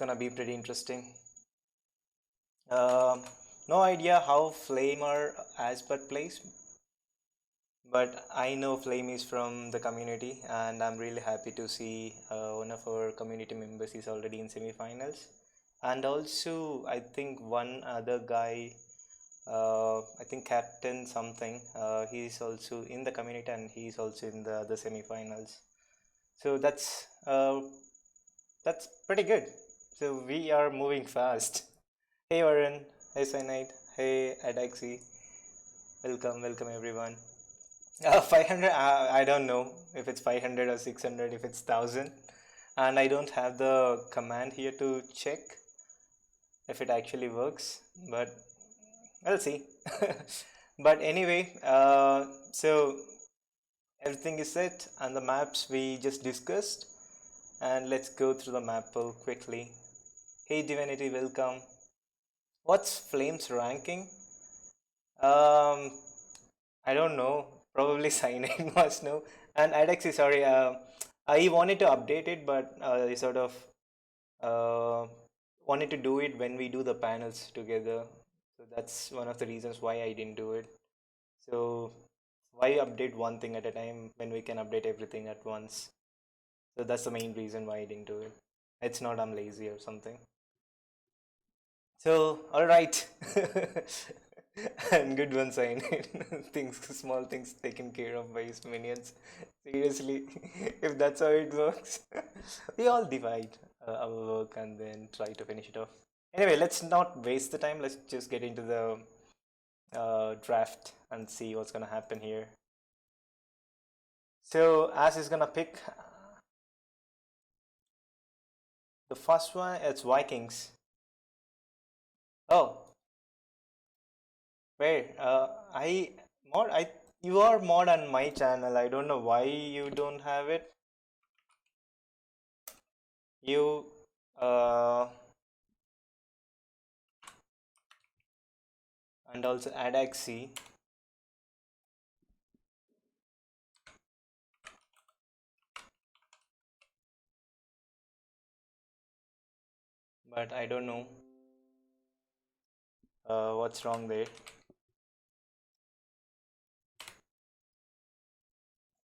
gonna be pretty interesting. No idea how Flame or Asbert plays, but I know Flame is from the community, and I'm really happy to see one of our community members is already in semifinals. And also, I think one other guy, I think Captain something, he's also in the community and he's also in the other semifinals. So that's pretty good. So we are moving fast. Hey Varun, hey Cyanide, hey Adaxi, welcome everyone. 500, I don't know if it's 500 or 600, if it's 1000, and I don't have the command here to check if it actually works, but we'll see. But anyway, so everything is set and the maps we just discussed, and let's go through the map pool quickly. Hey Divinity, welcome. What's Flames ranking? Um, I don't know. Probably Cyanide must know. And Adexi, sorry, I wanted to update it, but I sort of uh, wanted to do it when we do the panels together. So that's one of the reasons why I didn't do it. So why update one thing at a time when we can update everything at once? So that's the main reason why I didn't do it. It's not I'm lazy or something. So, all right. And good one, sign. Things, small things taken care of by his minions. Seriously, if that's how it works, we all divide our work and then try to finish it off. Anyway, let's not waste the time. Let's just get into the draft and see what's gonna happen here. So, As is gonna pick the first one. It's Vikings. Oh, where? I you are mod on my channel. I don't know why you don't have it. You and also Adaxi. But I don't know what's wrong there.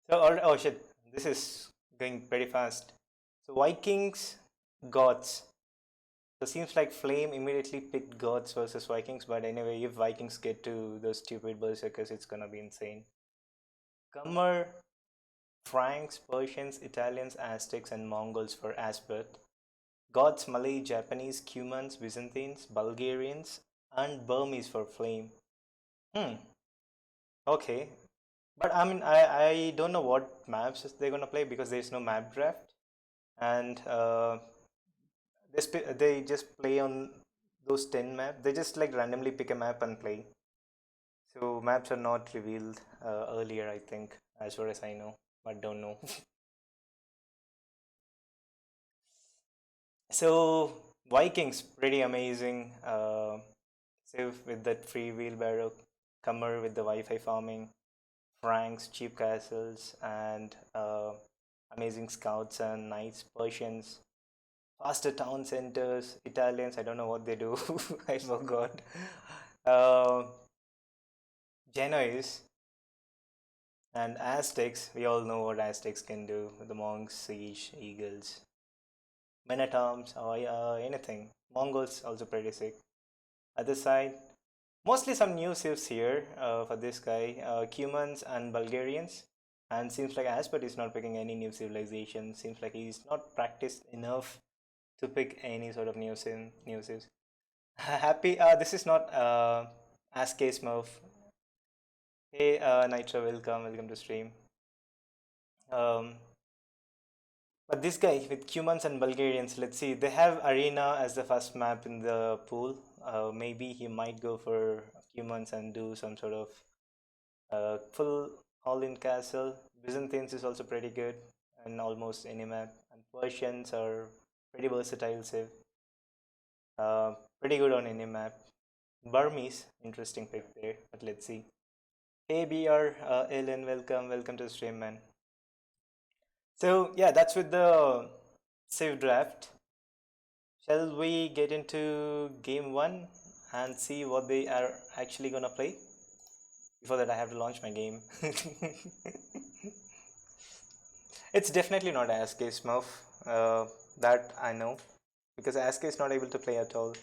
So oh shit, this is going pretty fast. So Vikings, Gods. So seems like Flame immediately picked Gods versus Vikings, but anyway, if Vikings get to those stupid berserkers, it's gonna be insane. Khmer, Franks, Persians, Italians, Aztecs, and Mongols for Asbert. Goths, Malay, Japanese, Cumans, Byzantines, Bulgarians, and Burmese for Flame. Hmm. Okay. But I mean, I don't know what maps they're gonna play because there's no map draft, and they just play on those 10 maps. They just like randomly pick a map and play. So maps are not revealed earlier, I think, as far as I know, but don't know. So Vikings, pretty amazing. Civ with that free wheelbarrow, Khmer with the Wi-Fi farming, Franks, cheap castles, and amazing scouts and knights, Persians, faster town centers, Italians. I don't know what they do. I forgot. Uh, Genoese and Aztecs. We all know what Aztecs can do. The monks, siege, eagles, men at arms, or anything. Mongols also pretty sick. Other side, mostly some new civs here for this guy, Cumans and Bulgarians. And seems like Aspert is not picking any new civilization. Seems like he's not practiced enough to pick any sort of new civs. Happy, this is not Ask Smurf. Hey, Nitro, welcome to stream. Um, but this guy with Cumans and Bulgarians, let's see, they have Arena as the first map in the pool. Maybe he might go for Cumans and do some sort of full all-in castle. Byzantines is also pretty good and almost any map. And Persians are pretty versatile save. Pretty good on any map. Burmese, interesting pick there, but let's see. Hey BR, Ellen, welcome to the stream, man. So yeah, that's with the Civ draft. Shall we get into game one and see what they are actually gonna play? Before that, I have to launch my game. It's definitely not ASK Smurf, that I know, because ASK is not able to play at all.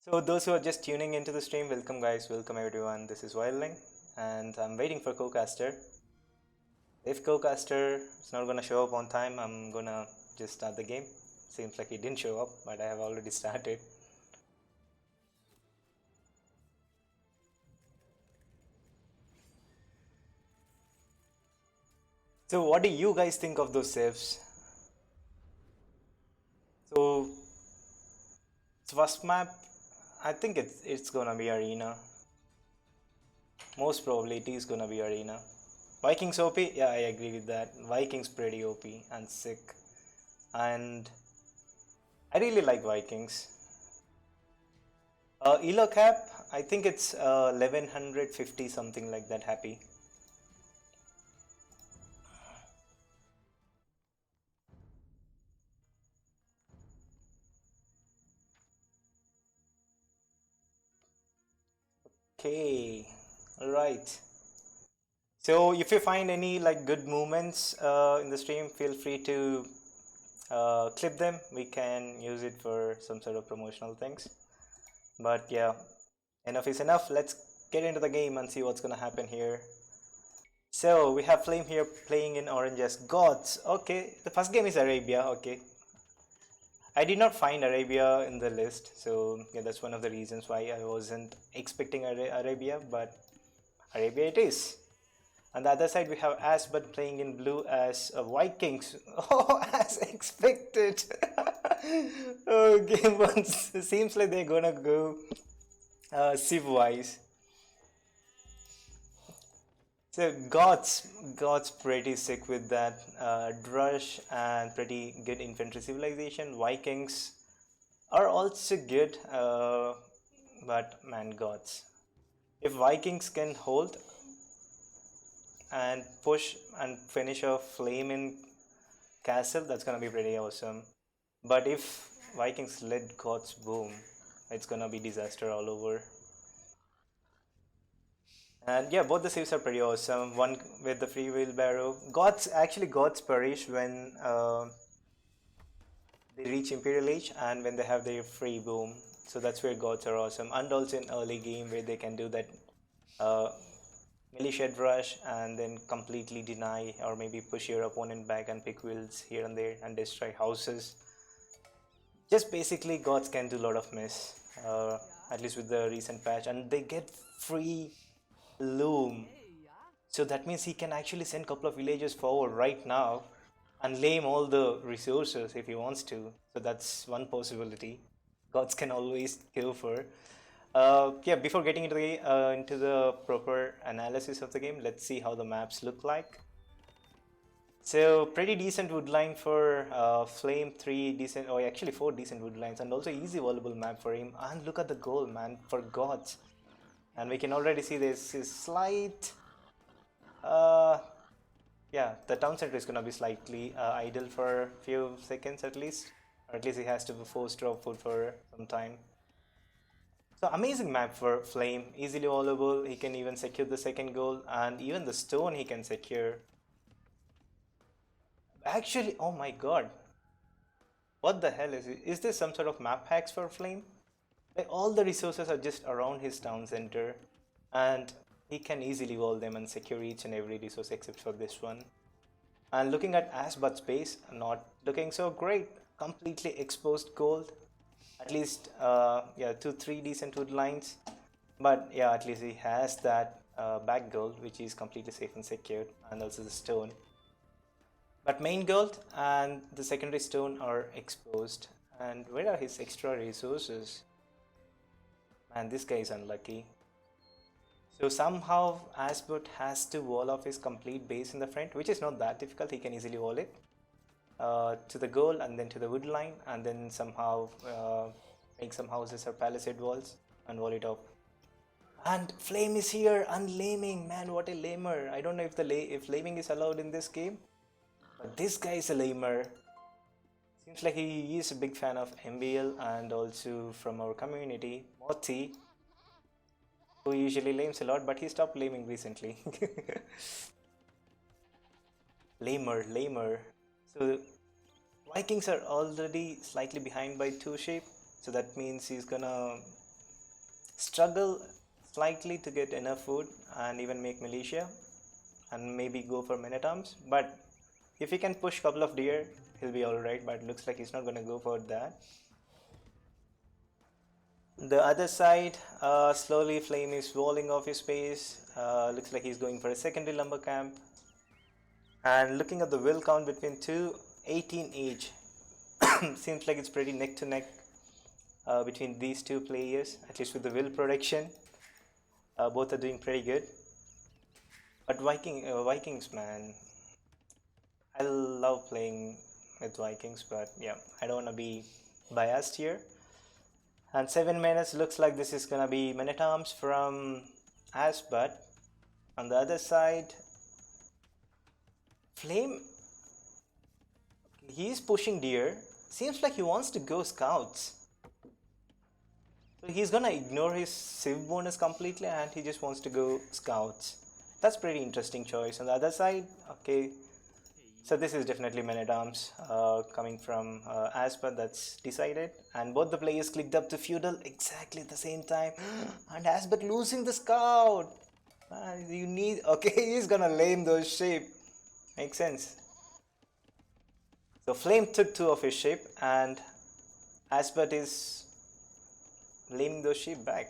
So those who are just tuning into the stream, welcome guys, welcome everyone. This is Wildling, and I'm waiting for CoCaster. If CoCaster is not gonna show up on time, I'm gonna just start the game. Seems like he didn't show up, but I have already started. So what do you guys think of those saves? So first map, I think it's gonna be arena. Most probably it is gonna be arena. Vikings OP, yeah, I agree with that. Vikings pretty OP and sick, and I really like Vikings. Elo cap, I think it's 1150 something like that. Happy. Okay, all right. So if you find any like good moments in the stream, feel free to clip them. We can use it for some sort of promotional things. But yeah, enough is enough. Let's get into the game and see what's gonna happen here. So we have Flame here playing in orange as gods. Okay, the first game is Arabia. Okay, I did not find Arabia in the list, so yeah, that's one of the reasons why I wasn't expecting Arabia, but Arabia it is. On the other side, we have Asbud playing in blue as Vikings. Oh, as expected. Oh, game one seems like they're gonna go Civ wise. So God's pretty sick with that Drush and pretty good infantry civilization. Vikings are also good, but man, Gods. If Vikings can hold and push and finish a flame in castle, that's gonna be pretty awesome. But if Vikings let Gods boom, it's gonna be disaster all over. And yeah, both the saves are pretty awesome. One with the free wheelbarrow. Gods perish when they reach Imperial Age and when they have their free boom. So that's where Gods are awesome. And also in early game where they can do that uh, militia rush and then completely deny or maybe push your opponent back and pick wheels here and there and destroy houses. Just basically Gods can do a lot of mess, at least with the recent patch, and they get free loom. So that means he can actually send a couple of villagers forward right now and lame all the resources if he wants to. So that's one possibility. Gods can always go for. Yeah, before getting into the proper analysis of the game, let's see how the maps look like. So pretty decent wood line for Flame, 3 decent, or actually 4 decent wood lines, and also easy volleyball map for him. And look at the goal, man, for Gods. And we can already see this is slight. Uh, yeah, the town center is gonna be slightly idle for a few seconds at least, or at least he has to force drop food for some time. So amazing map for Flame, easily volleyball. He can even secure the second goal, and even the stone he can secure. Actually, oh my god, what the hell is it? Is this some sort of map hacks for Flame? Like all the resources are just around his town center, and he can easily wall them and secure each and every resource except for this one. And looking at Asbud's base, not looking so great. Completely exposed gold. At least, yeah, 2-3 decent wood lines. But yeah, at least he has that back gold, which is completely safe and secured, and also the stone. But main gold and the secondary stone are exposed. And where are his extra resources? Man, this guy is unlucky. So somehow Asbud has to wall off his complete base in the front, which is not that difficult. He can easily wall it to the goal and then to the wood line, and then somehow make some houses or palisade walls and wall it off. And Flame is here, unlaming. Man, what a lamer. I don't know if if laming is allowed in this game, but this guy is a lamer. Seems like he is a big fan of MBL and also from our community, Moti, who usually lames a lot, but he stopped laming recently. Lamer. So Vikings are already slightly behind by 2 sheep, so that means he's gonna struggle slightly to get enough food and even make militia and maybe go for men at arms. But if he can push couple of deer, he'll be alright, but looks like he's not gonna go for that. The other side, slowly Flame is walling off his space. Looks like he's going for a secondary lumber camp. And looking at the will count between 18 each. Seems like it's pretty neck to neck between these two players, at least with the will production. Both are doing pretty good. But Vikings, man, I love playing with Vikings, but yeah, I don't want to be biased here. And 7 minutes looks like this is gonna be Men at Arms from Asbud. On the other side, Flame, he's pushing deer. Seems like he wants to go scouts. So he's gonna ignore his civ bonus completely and he just wants to go scouts. That's pretty interesting choice. On the other side, okay, so this is definitely Men at Arms coming from Asper, that's decided. And both the players clicked up to feudal exactly at the same time. And Asper losing the scout. You need, okay, he's gonna lame those sheep. Makes sense. So Flame took 2 of his sheep and Asper is laming those sheep back.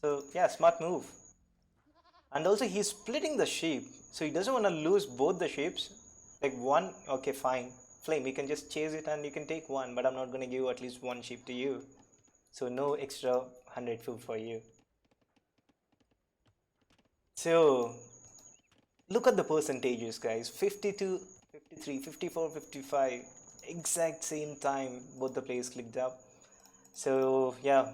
So yeah, smart move. And also he's splitting the sheep, so he doesn't want to lose both the sheeps. Like one, okay, fine. Flame, you can just chase it and you can take one, but I'm not going to give at least 1 sheep to you. So no extra 100 food for you. So look at the percentages, guys. 52, 53, 54, 55. Exact same time both the players clicked up. So yeah,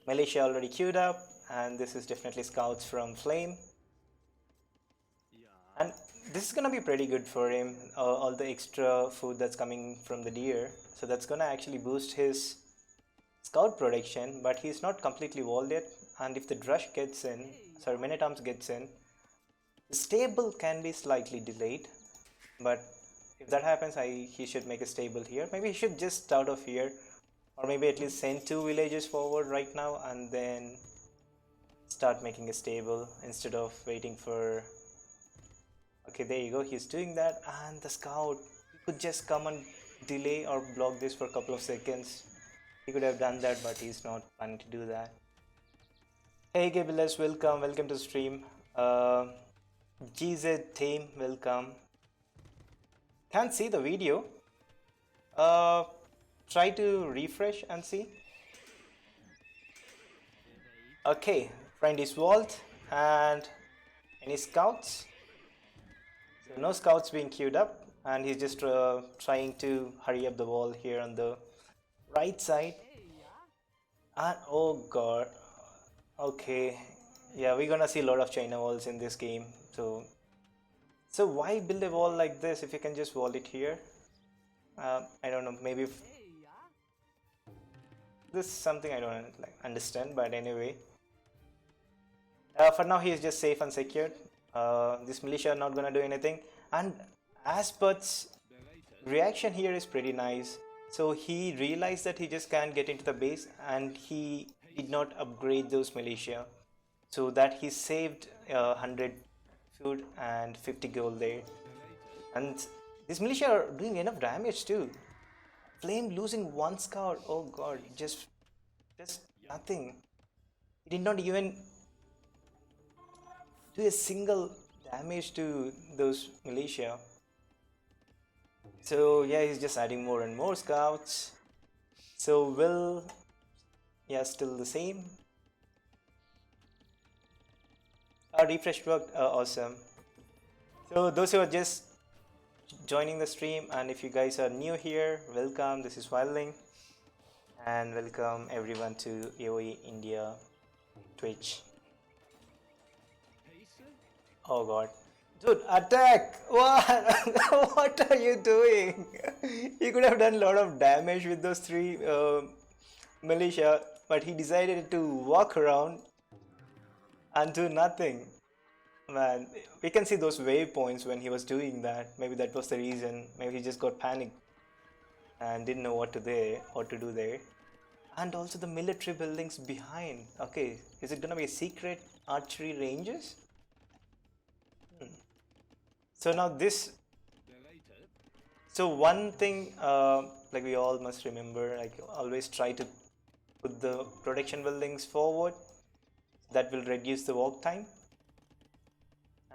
Militia already queued up, and this is definitely scouts from Flame. And this is gonna be pretty good for him, all the extra food that's coming from the deer. So that's gonna actually boost his scout production, but he's not completely walled yet. And if the Drush gets in, sorry, Men at Arms gets in, the stable can be slightly delayed. But if that happens, he should make a stable here. Maybe he should just start off here, or maybe at least send 2 villages forward right now and then start making a stable instead of waiting for. Okay, there you go, he's doing that. And the scout, he could just come and delay or block this for a couple of seconds. He could have done that, but he's not planning to do that. Hey Gabrielus, welcome to the stream. GZ Tame, welcome. Can't see the video. Try to refresh and see. Okay, friend is walled. And any scouts? So no scouts being queued up, and he's just trying to hurry up the wall here on the right side. And oh god, okay, yeah, we're gonna see a lot of China walls in this game. So why build a wall like this if you can just wall it here? I don't know, maybe this is something I don't understand, but anyway. For now he is just safe and secured. This militia are not gonna do anything, and Aspert's reaction here is pretty nice. So he realized that he just can't get into the base, and he did not upgrade those militia, so that he saved 100 food and 50 gold there. And this militia are doing enough damage too. Flame losing 1 scout, oh god, just nothing. He did not even do a single damage to those militia. So yeah, he's just adding more and more scouts. So Will, yeah, still the same. Refresh worked, awesome. So those who are just joining the stream, and if you guys are new here, welcome. This is Wildling, and welcome everyone to AOE India Twitch. Oh god, Dude, attack! What? What are you doing? He could have done a lot of damage with those three militia, but he decided to walk around and do nothing. Man, we can see those waypoints when he was doing that. Maybe that was the reason. Maybe he just got panicked and didn't know what to do there. And also the military buildings behind. Okay, is it gonna be a secret archery ranges? So now this. So one thing, like we all must remember, like always try to put the protection buildings forward. That will reduce the walk time,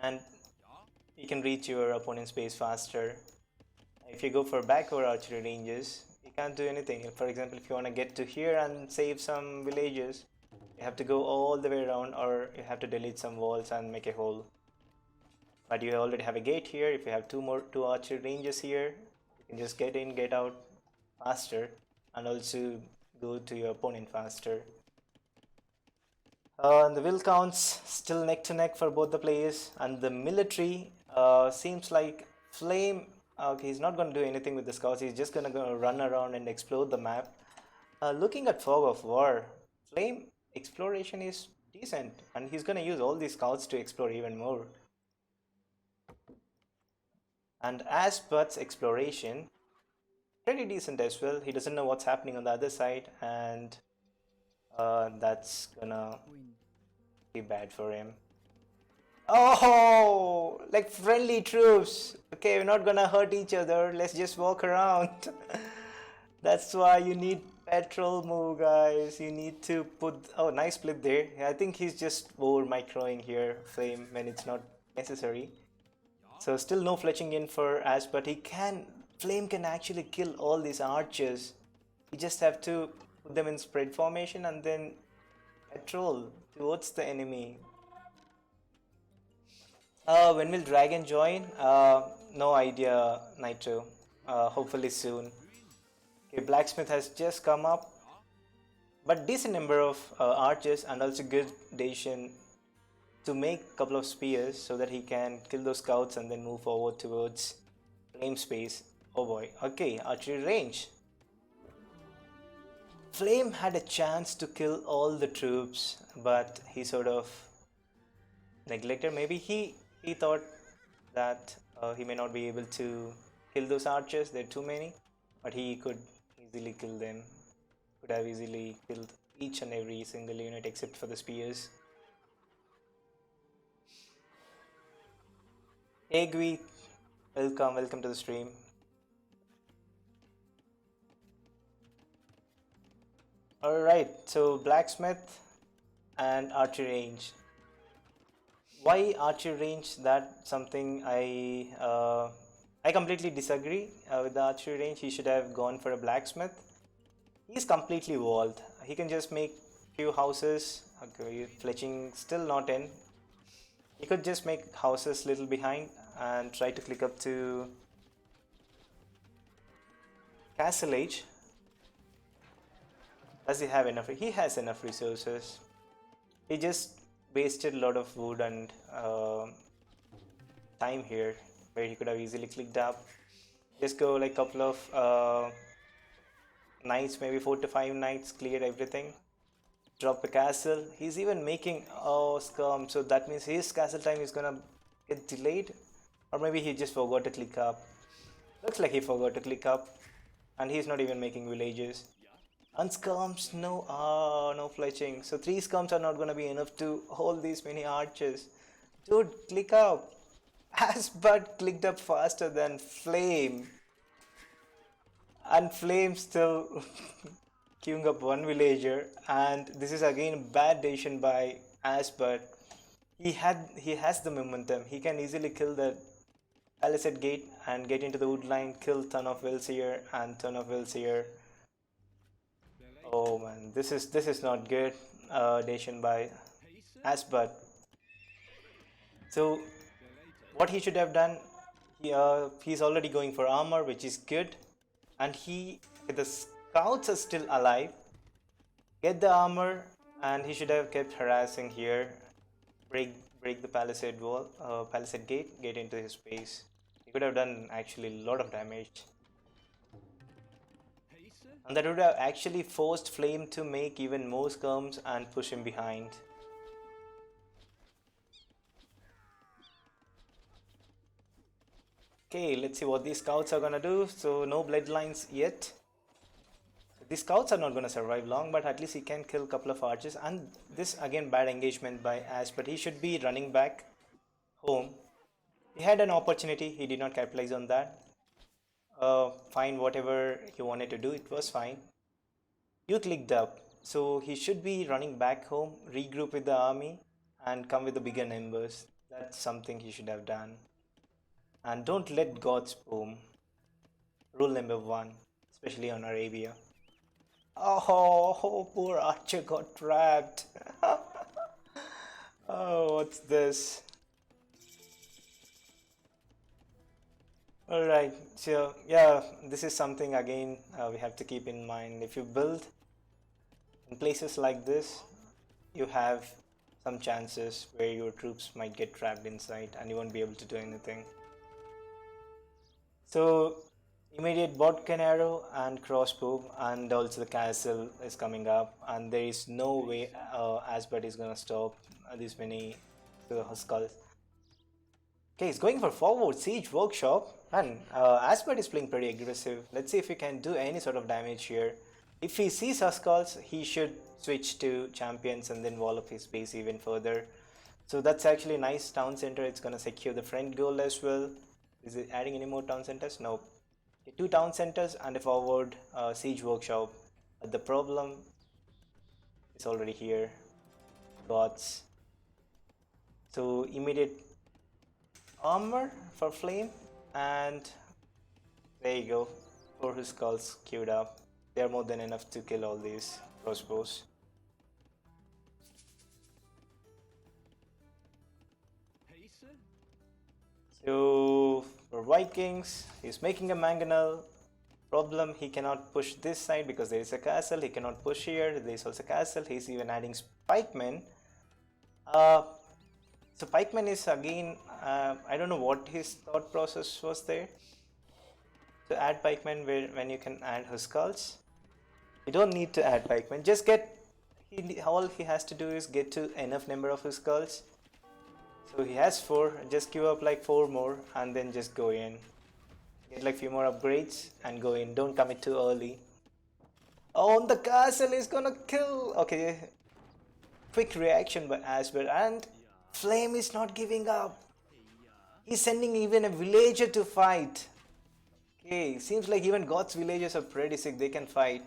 and you can reach your opponent's base faster. If you go for backward archery ranges, you can't do anything. For example, if you want to get to here and save some villages, you have to go all the way around, or you have to delete some walls and make a hole. But you already have a gate here. If you have two archery ranges here, you can just get in, get out faster, and also go to your opponent faster. The will counts still neck to neck for both the players, and the military seems like Flame. Okay, he's not going to do anything with the scouts. He's just going to go run around and explore the map. Looking at Fog of War, Flame exploration is decent, and he's going to use all these scouts to explore even more. And Asbut's exploration, pretty decent as well. He doesn't know what's happening on the other side, and that's gonna be bad for him. Oh, like friendly troops. Okay, we're not gonna hurt each other. Let's just walk around. That's why you need petrol move, guys. You need to put. Oh, nice split there. I think he's just over microing here, Flame, when it's not necessary. So still no fletching in for Ash, but Flame can actually kill all these archers. You just have to put them in spread formation and then patrol towards the enemy. When will Dragon join? No idea, Nitro. Hopefully soon. Okay, Blacksmith has just come up, but decent number of archers and also good decision to make a couple of spears so that he can kill those scouts and then move forward towards Flame space. Oh boy. Okay, archery range. Flame had a chance to kill all the troops, but he sort of neglected. Maybe he thought that he may not be able to kill those archers. There are too many, but he could easily kill them. Could have easily killed each and every single unit except for the spears. Hey Gui, welcome to the stream. Alright, so Blacksmith and Archery range. Why Archery range? That's something I completely disagree with the Archery range. He should have gone for a Blacksmith. He's completely walled. He can just make few houses. Okay, fletching still not in. He could just make houses little behind and try to click up to Castle Age. Does he have enough? He has enough resources. He just wasted a lot of wood and time here where he could have easily clicked up. Just go like couple of knights, maybe 4 to 5 knights, clear everything. Drop a castle. He's even making scum, so that means his castle time is gonna get delayed, or maybe he just forgot to click up. Looks like he forgot to click up, and he's not even making villages. And scums, no fletching. So 3 scums are not gonna be enough to hold these many archers. Dude, click up. Asbud clicked up faster than Flame, and Flame still queuing up one villager, and this is again bad decision by Asbud. He has the momentum. He can easily kill the Palisade gate and get into the wood line, kill ton of wills here and ton of wills here. Oh man, this is not good decision by Asbud. So what he should have done, he's already going for armor, which is good, and the scouts are still alive. Get the armor, and he should have kept harassing here, break break the palisade wall, palisade gate, get into his base. He could have done actually a lot of damage. And that would have actually forced Flame to make even more skirms and push him behind. Okay, let's see what these scouts are gonna do. So no bloodlines yet. These scouts are not gonna survive long, but at least he can kill a couple of archers. And this again bad engagement by Ash, but he should be running back home. He had an opportunity, he did not capitalize on that. Fine, whatever he wanted to do, it was fine. You clicked up, so he should be running back home, regroup with the army, and come with the bigger numbers. That's something he should have done. And don't let gods boom. Rule number one, especially on Arabia. Oh, poor archer got trapped. Oh, what's this? Alright, so yeah, this is something again we have to keep in mind. If you build in places like this, you have some chances where your troops might get trapped inside and you won't be able to do anything. So immediate botcan arrow and crossbow, and also the castle is coming up, and there is no way Asbert is gonna stop these many skulls. Okay, he's going for forward siege workshop, and Asbert is playing pretty aggressive. Let's see if he can do any sort of damage here. If he sees skulls, he should switch to champions and then wall up his base even further. So that's actually a nice town center. It's gonna secure the front goal as well. Is it adding any more town centers? Nope. Okay, 2 town centers and a forward siege workshop. But the problem is already here. Gods. So immediate armor for Flame, and there you go. 4 skulls queued up. They are more than enough to kill all these crossbows. So for Vikings, he's making a mangonel. Problem, he cannot push this side because there is a castle. He cannot push here. There is also a castle. He's even adding pikemen. So pikemen is again, I don't know what his thought process was there. To add pikemen when you can add huskals. You don't need to add pikemen. Just get, all he has to do is get to enough number of huskals. So he has 4, just queue up like 4 more and then just go in. Get like few more upgrades and go in. Don't commit too early. Oh, the castle is gonna kill. Okay. Quick reaction by Asbert, and Flame is not giving up. He's sending even a villager to fight. Okay, seems like even God's villagers are pretty sick. They can fight.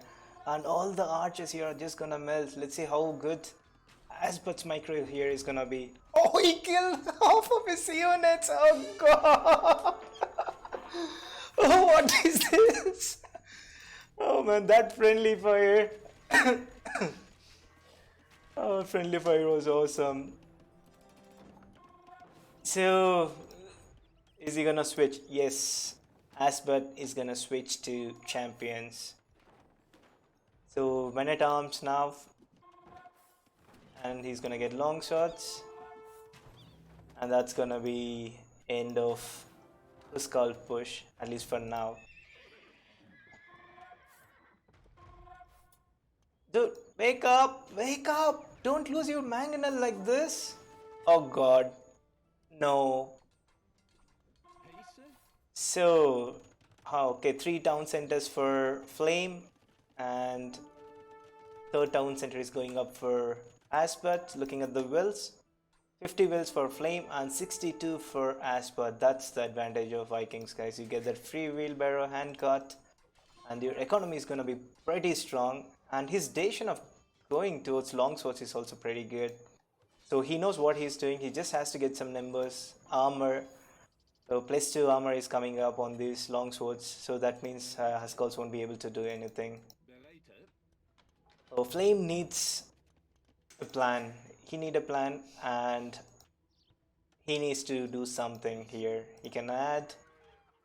And all the archers here are just gonna melt. Let's see how good Asbert's micro here is gonna be. Oh, he killed half of his units. Oh god. Oh, what is this? Oh man, that friendly fire. Oh, friendly fire was awesome. So, is he gonna switch? Yes, Asbert is gonna switch to champions. So, men at arms now, and he's gonna get long shots, and that's gonna be end of the skull push, at least for now. Dude, wake up! Wake up! Don't lose your mangonel like this! Oh god. No. So, okay, 3 town centers for Flame, and 3rd town center is going up for Asbert. Looking at the wills, 50 wills for Flame and 62 for Asbert. That's the advantage of Vikings, guys. You get that free wheelbarrow handcart, and your economy is gonna be pretty strong. And his decision of going towards longswords is also pretty good. So he knows what he's doing. He just has to get some numbers, armor. So +2 armor is coming up on these longswords. So that means Huskals won't be able to do anything. So Flame needs a plan. He needs a plan, and he needs to do something here. He can add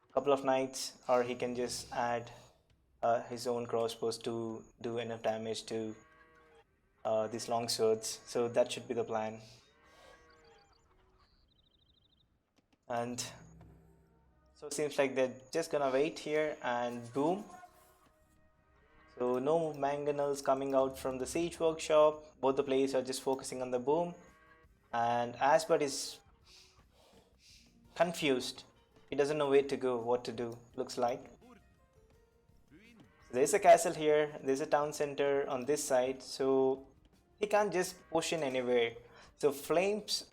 a couple of knights, or he can just add his own crossbows to do enough damage to these long swords. So that should be the plan. And so seems like they're just gonna wait here and boom. So no mangonels coming out from the siege workshop. Both the players are just focusing on the boom. And Asbert is confused. He doesn't know where to go, what to do, looks like. There's a castle here, there's a town center on this side, so he can't just push in anywhere. So Flames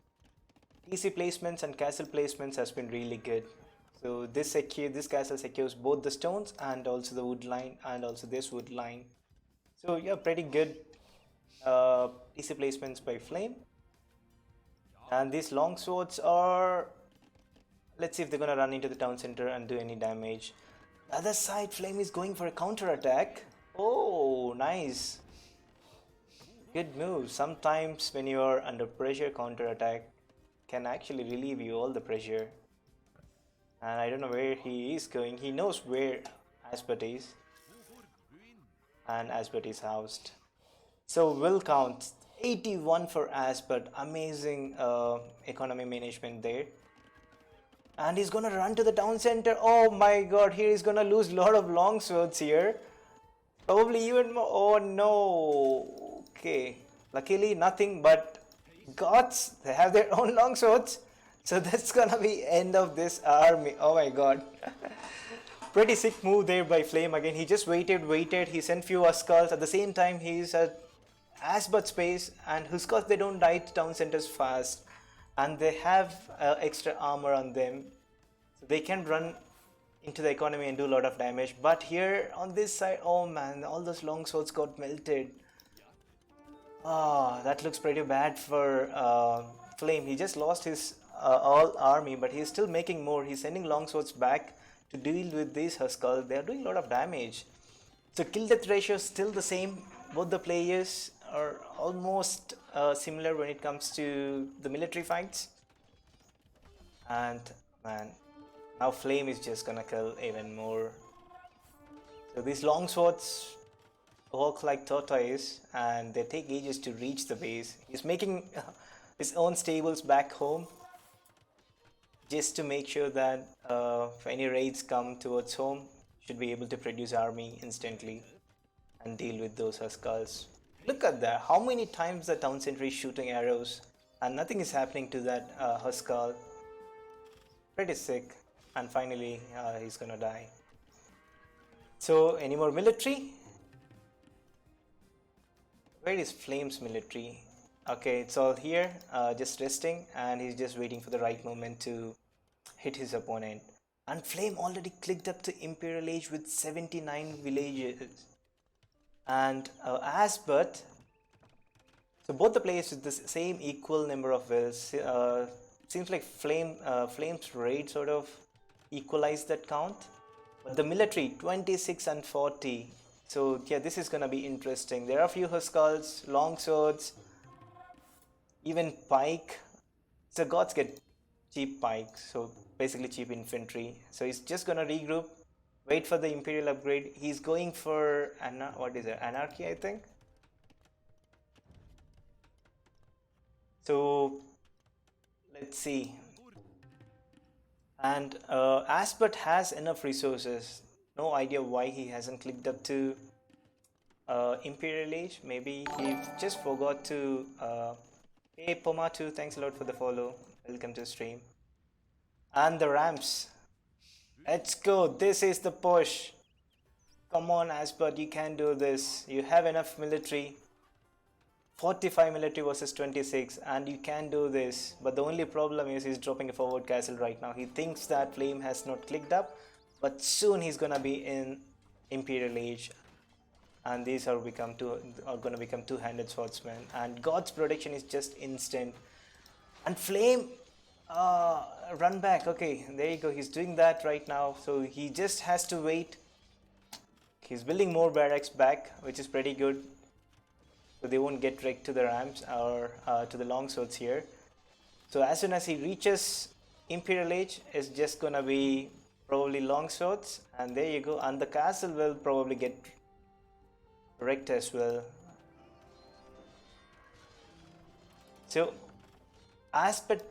TC placements and castle placements has been really good. So this castle secures both the stones and also the wood line and also this wood line. So yeah, pretty good TC placements by Flame. And these long swords are, let's see if they're gonna run into the town center and do any damage. The other side, Flame is going for a counter attack. Oh, nice. Good move. Sometimes when you are under pressure, counter attack can actually relieve you all the pressure. And I don't know where he is going. He knows where Asbert is. And Asbert is housed. So will count 81 for Asbert. Amazing economy management there. And he's gonna run to the town center. Oh my god, here he's gonna lose a lot of long swords here. Probably even more. Oh no. Okay. Luckily nothing but gods. They have their own long swords. So that's gonna be end of this army. Oh my god. Pretty sick move there by Flame again. He just waited. He sent few Huskars. At the same time, he's at Asbert space, and Huskars, they don't die to town centers fast. And they have extra armor on them. So they can run into the economy and do a lot of damage. But here on this side, oh man, all those long swords got melted. Ah, that looks pretty bad for Flame. He just lost his all army, but he's still making more. He's sending long swords back to deal with these Huskars. They are doing a lot of damage. So kill death ratio is still the same. Both the players are almost similar when it comes to the military fights. And man, now Flame is just gonna kill even more. So these long swords walk like tortoise and they take ages to reach the base. He's making his own stables back home just to make sure that if any raids come towards home, should be able to produce army instantly and deal with those Huskars. Look at that, how many times the town center is shooting arrows and nothing is happening to that Huskar. Pretty sick. And finally he's gonna die. So any more military? Where is Flame's military? Okay, it's all here, just resting, and he's just waiting for the right moment to hit his opponent. And Flame already clicked up to Imperial Age with 79 villages. And Asbert, so both the players with the same equal number of vills. Seems like Flame's raid sort of equalized that count. But the military, 26 and 40. So yeah, this is gonna be interesting. There are a few Huskars, long swords, even pike. So gods get cheap pikes, so basically cheap infantry. So he's just gonna regroup, wait for the Imperial upgrade. He's going for what is it? Anarchy, I think. So let's see. And Asbert has enough resources. No idea why he hasn't clicked up to Imperial Age. Maybe he just forgot to. Hey Pomatu, thanks a lot for the follow. Welcome to the stream. And the ramps. Let's go. This is the push. Come on, Asbert, you can do this. You have enough military. 45 military versus 26, and you can do this. But the only problem is he's dropping a forward castle right now. He thinks that Flame has not clicked up, but soon he's gonna be in Imperial Age, and these are gonna become two-handed swordsmen. And God's protection is just instant. And Flame, run back. Okay, there you go. He's doing that right now. So he just has to wait. He's building more barracks back, which is pretty good. So they won't get wrecked to the ramps or to the long swords here. So as soon as he reaches Imperial Age, it's just gonna be probably long swords, and there you go. And the castle will probably get wrecked as well. So Asbert,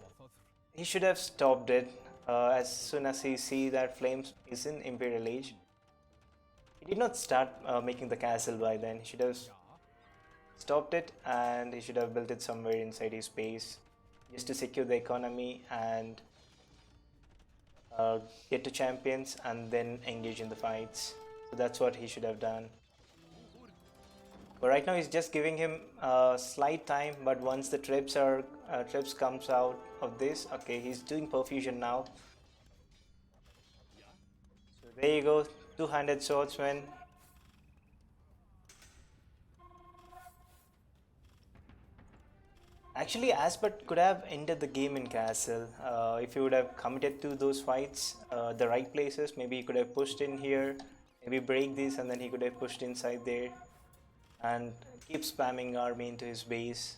he should have stopped it. As soon as he see that Flames is in Imperial Age, he did not start making the castle by then. He should have stopped it and he should have built it somewhere inside his base just to secure the economy and uh, get to champions and then engage in the fights. So that's what he should have done. But right now he's just giving him slight time. But once the trips comes out of this, okay, he's doing perfusion now. So there you go, two-handed swordsman. Actually, Aspert could have ended the game in Castle if he would have committed to those fights, the right places. Maybe he could have pushed in here, maybe break this, and then he could have pushed inside there and keep spamming army into his base.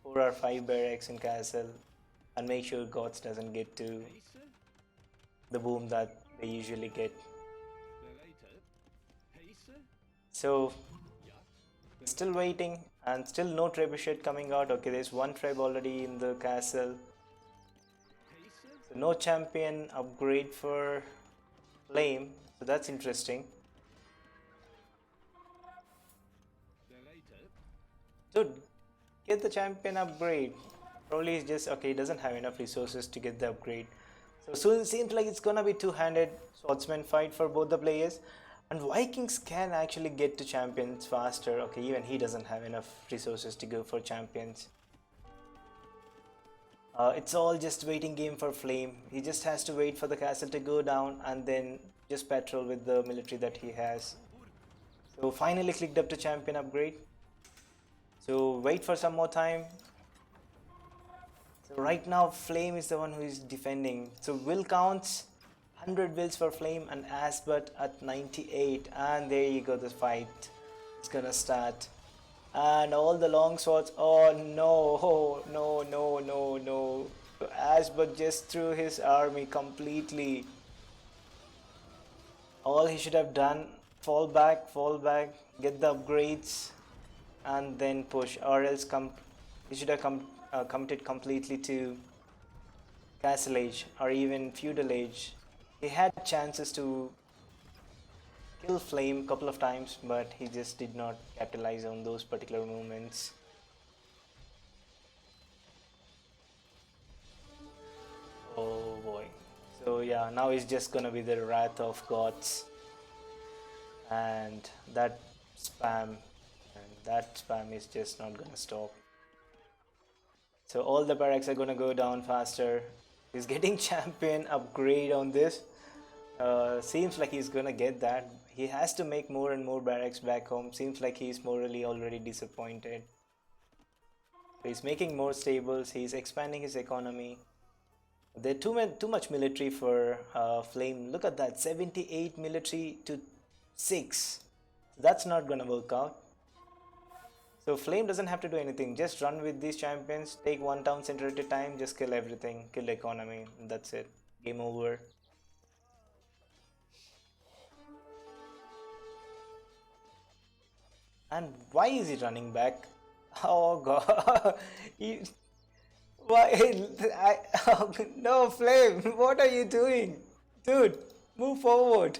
4 or 5 barracks in Castle and make sure Gods doesn't get to the boom that they usually get. So still waiting and still no trebuchet coming out. Okay, there's one treb already in the castle. So no champion upgrade for Flame, so that's interesting. Dude, get the champion upgrade. Probably he's just okay, he doesn't have enough resources to get the upgrade. So soon it seems like it's gonna be two-handed swordsman fight for both the players. And Vikings can actually get to champions faster. Okay, even he doesn't have enough resources to go for champions. It's all just waiting game for Flame. He just has to wait for the castle to go down and then just patrol with the military that he has. So finally clicked up to champion upgrade. So wait for some more time. So right now Flame is the one who is defending. So will counts. 100 wills for Flame and Aspert at 98, and there you go, the fight is gonna start. And all the long swords, oh no, oh, no. So Aspert just threw his army completely. All he should have done, fall back, get the upgrades and then push, or else he should have committed completely to Castle Age or even Feudal Age. He had chances to kill Flame a couple of times, but he just did not capitalize on those particular moments. Oh boy. So yeah, now it's just gonna be the Wrath of Gods. And that spam is just not gonna stop. So all the barracks are gonna go down faster. He's getting champion upgrade on this. Seems like he's gonna get that. He has to make more and more barracks back home. Seems like he's morally already disappointed. So he's making more stables. He's expanding his economy. They're too much military for Flame. Look at that, 78 military to 6. That's not gonna work out. So Flame doesn't have to do anything. Just run with these champions. Take one town center at a time. Just kill everything. Kill the economy. That's it. Game over. And why is he running back? Oh god. Why? Oh, no, Flame. What are you doing? Dude, move forward.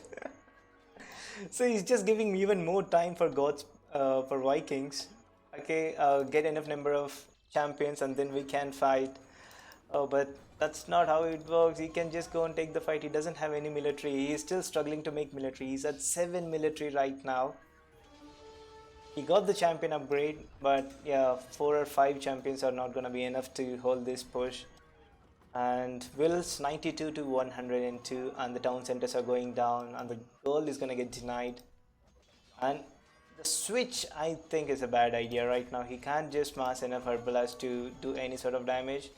So he's just giving me even more time for gods, for Vikings. Okay, get enough number of champions and then we can fight. Oh, but that's not how it works. He can just go and take the fight. He doesn't have any military. He's still struggling to make military. He's at 7 military right now. He got the champion upgrade, but yeah, 4 or 5 champions are not gonna be enough to hold this push. And wills 92 to 102, and the town centers are going down, and the gold is gonna get denied. And the switch, I think, is a bad idea right now. He can't just mass enough Herbalas to do any sort of damage.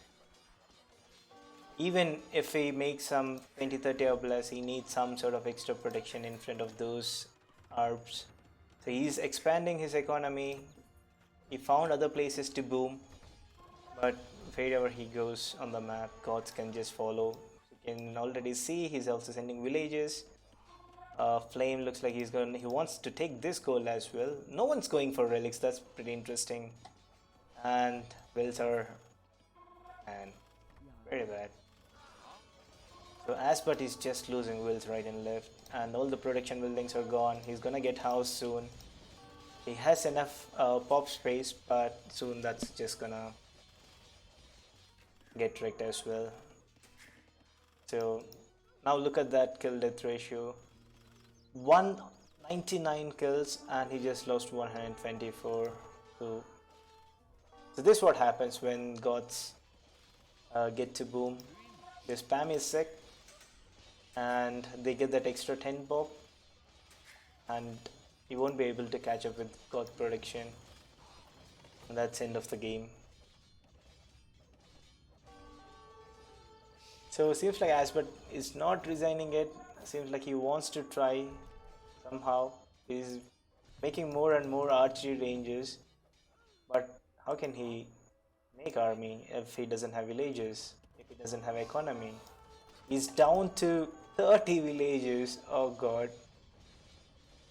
Even if he makes some 20-30 Herbalas, he needs some sort of extra protection in front of those ARBs. So he's expanding his economy. He found other places to boom, but wherever he goes on the map, gods can just follow. You can already see he's also sending villages. Flame looks like he wants to take this goal as well. No one's going for relics. That's pretty interesting. And wills are very bad. So Asbert is just losing wills right and left, and all the protection buildings are gone. He's gonna get housed soon. He has enough pop space, but soon that's just gonna get wrecked as well. So now look at that kill death ratio. 199 kills and he just lost 124. So this is what happens when gods get to boom. Their spam is sick and they get that extra 10 pop and you won't be able to catch up with god protection, and that's end of the game. So it seems like Asbert is not resigning it. Seems like he wants to try somehow. He's making more and more archery ranges, but how can he make army if he doesn't have villages, if he doesn't have economy? He's down to 30 villages. Oh god.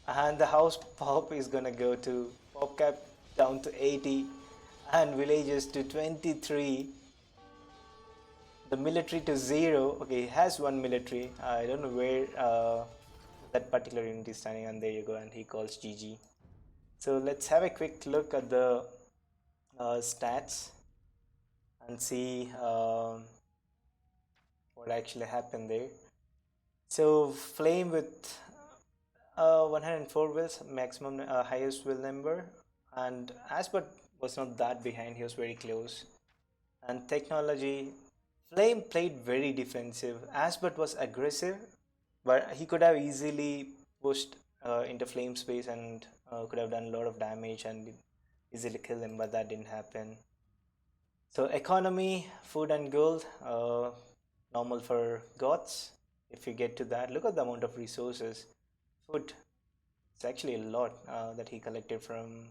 And the house pop is gonna go to pop cap down to 80 and villages to 23. The military to 0. Okay, he has one military. I don't know where that particular unit is standing, and there you go, and he calls GG. So let's have a quick look at the stats and see what actually happened there. So Flame with 104 wills, maximum highest will number, and Asbert was not that behind, he was very close. And technology, Flame played very defensive. Asbert was aggressive, but he could have easily pushed into Flame space and could have done a lot of damage and easily kill him, but that didn't happen. So economy, food and gold, normal for gods. If you get to that, look at the amount of resources. Food, it's actually a lot that he collected from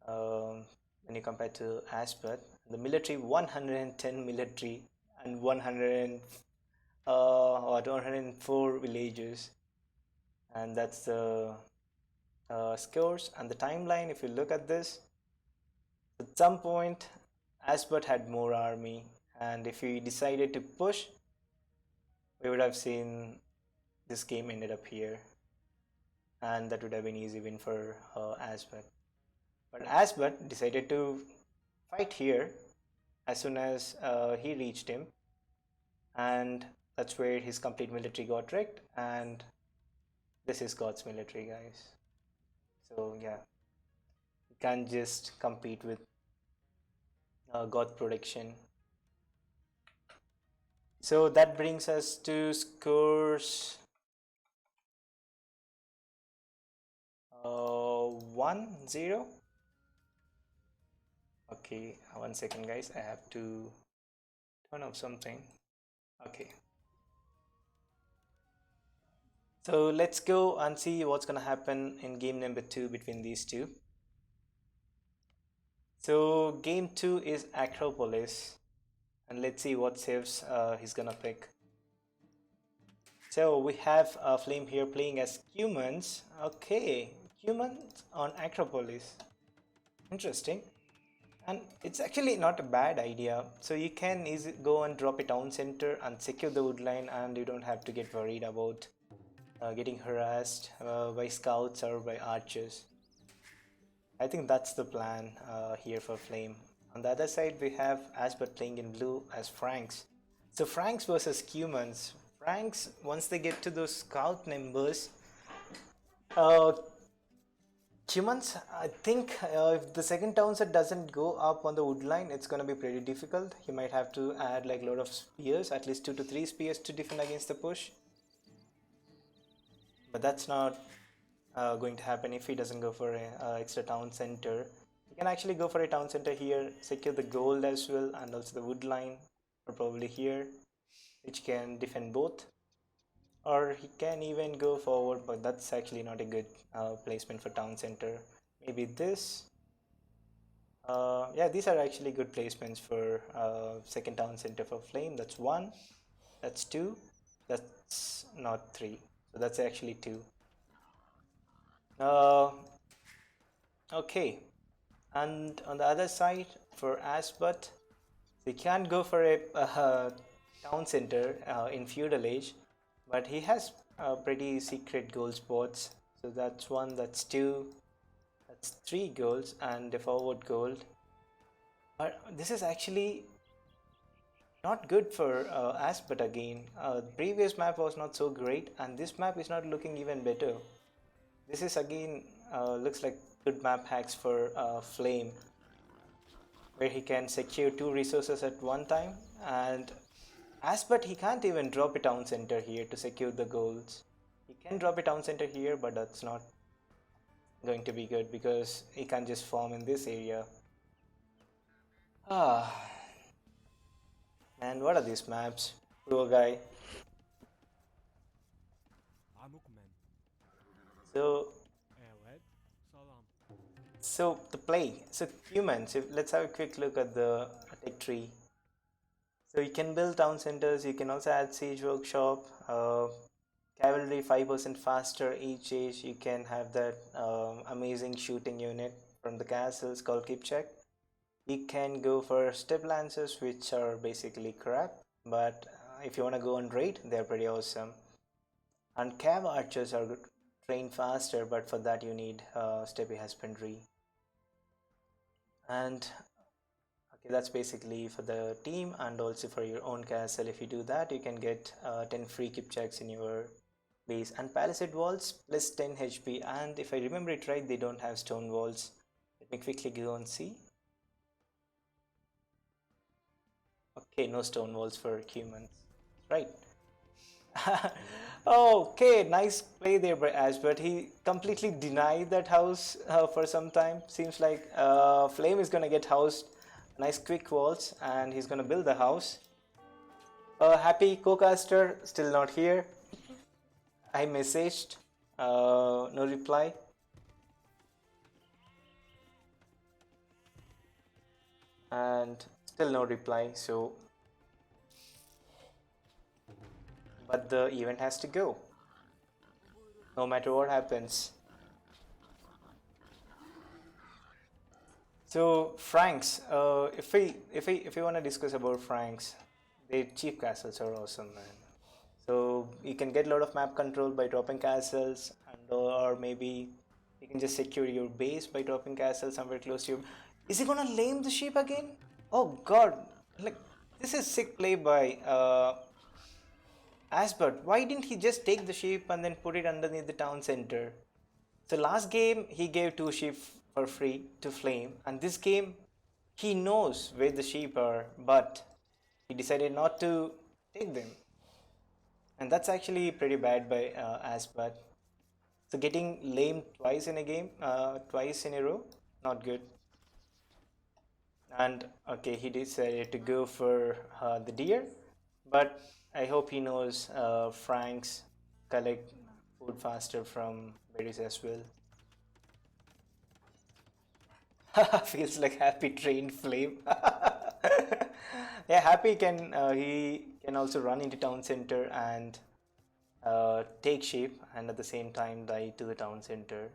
when you compare to Asbert. The military, 110 military and 100 or 204 villages, and that's the scores and the timeline. If you look at this, at some point Asbert had more army, and if he decided to push, we would have seen this game ended up here, and that would have been easy win for Asbert. But Asbert decided to fight here as soon as he reached him, and that's where his complete military got wrecked, and this is God's military, guys. So yeah, you can't just compete with God protection. So that brings us to scores 1-0. Okay, 1 second guys, I have to turn off something. Okay, so let's go and see what's gonna happen in game number 2 between these two. So game 2 is Acropolis, and let's see what saves he's gonna pick. So we have Flame here playing as humans. Okay, humans on Acropolis, interesting. And it's actually not a bad idea. So you can go and drop a town center and secure the wood line, and you don't have to get worried about getting harassed by scouts or by archers. I think that's the plan here for Flame. On the other side, we have Asbert playing in blue as Franks. So Franks versus humans. Franks, once they get to those scout numbers, humans, I think if the second town set doesn't go up on the wood line, it's gonna be pretty difficult. He might have to add like a lot of spears, at least 2 to 3 spears to defend against the push. But that's not going to happen if he doesn't go for an extra town center. He can actually go for a town center here, secure the gold as well, and also the wood line, or probably here, which can defend both. Or he can even go forward, but that's actually not a good placement for town center. Maybe this. Yeah, these are actually good placements for second town center for Flame. That's 1, that's 2, that's not 3, so that's actually 2. Okay, and on the other side for Asbert, they can't go for a town center in feudal age, but he has pretty secret gold spots. So that's one, that's two, that's three golds and a forward gold. But this is actually not good for Asp, again. Previous map was not so great, and this map is not looking even better. This is again looks like good map hacks for Flame, where he can secure two resources at one time. And Aspert, he can't even drop a town center here to secure the goals. He can drop a town center here, but that's not going to be good because he can't just farm in this area. Ah, and what are these maps? Poor guy. So, so the play. So humans. Let's have a quick look at the tech tree. So you can build town centers. You can also add siege workshop. Cavalry 5% faster each age. You can have that amazing shooting unit from the castles called Kipchak. You can go for step lancers, which are basically crap, but if you want to go on raid, they're pretty awesome. And cav archers are trained faster, but for that you need steppy husbandry. And okay, that's basically for the team and also for your own castle. If you do that, you can get 10 free Kipchaks in your base. And palisade walls plus 10 HP, and if I remember it right, they don't have stone walls. Let me quickly go and see. Okay, no stone walls for humans, right? Okay, nice play there by Ash, but he completely denied that house for some time. Seems like Flame is gonna get housed. Nice quick walls, and he's gonna build the house. Happy co-caster still not here. I messaged, no reply. And still no reply, so but the event has to go no matter what happens. So Franks, if we want to discuss about Franks, their cheap castles are awesome, man. So you can get a lot of map control by dropping castles, and or maybe you can just secure your base by dropping castles somewhere close to you. Is he gonna lame the sheep again? Oh god, like this is sick play by Asbert. Why didn't he just take the sheep and then put it underneath the town center? So last game he gave two sheep for free to Flame, and this game he knows where the sheep are, but he decided not to take them, and that's actually pretty bad by Asbert. So getting lame twice in a game, twice in a row, not good. And okay, he decided to go for the deer, but I hope he knows Franks collect food faster from berries as well. Feels like Happy trained Flame. Yeah, Happy can he can also run into town center and take sheep, and at the same time die to the town center.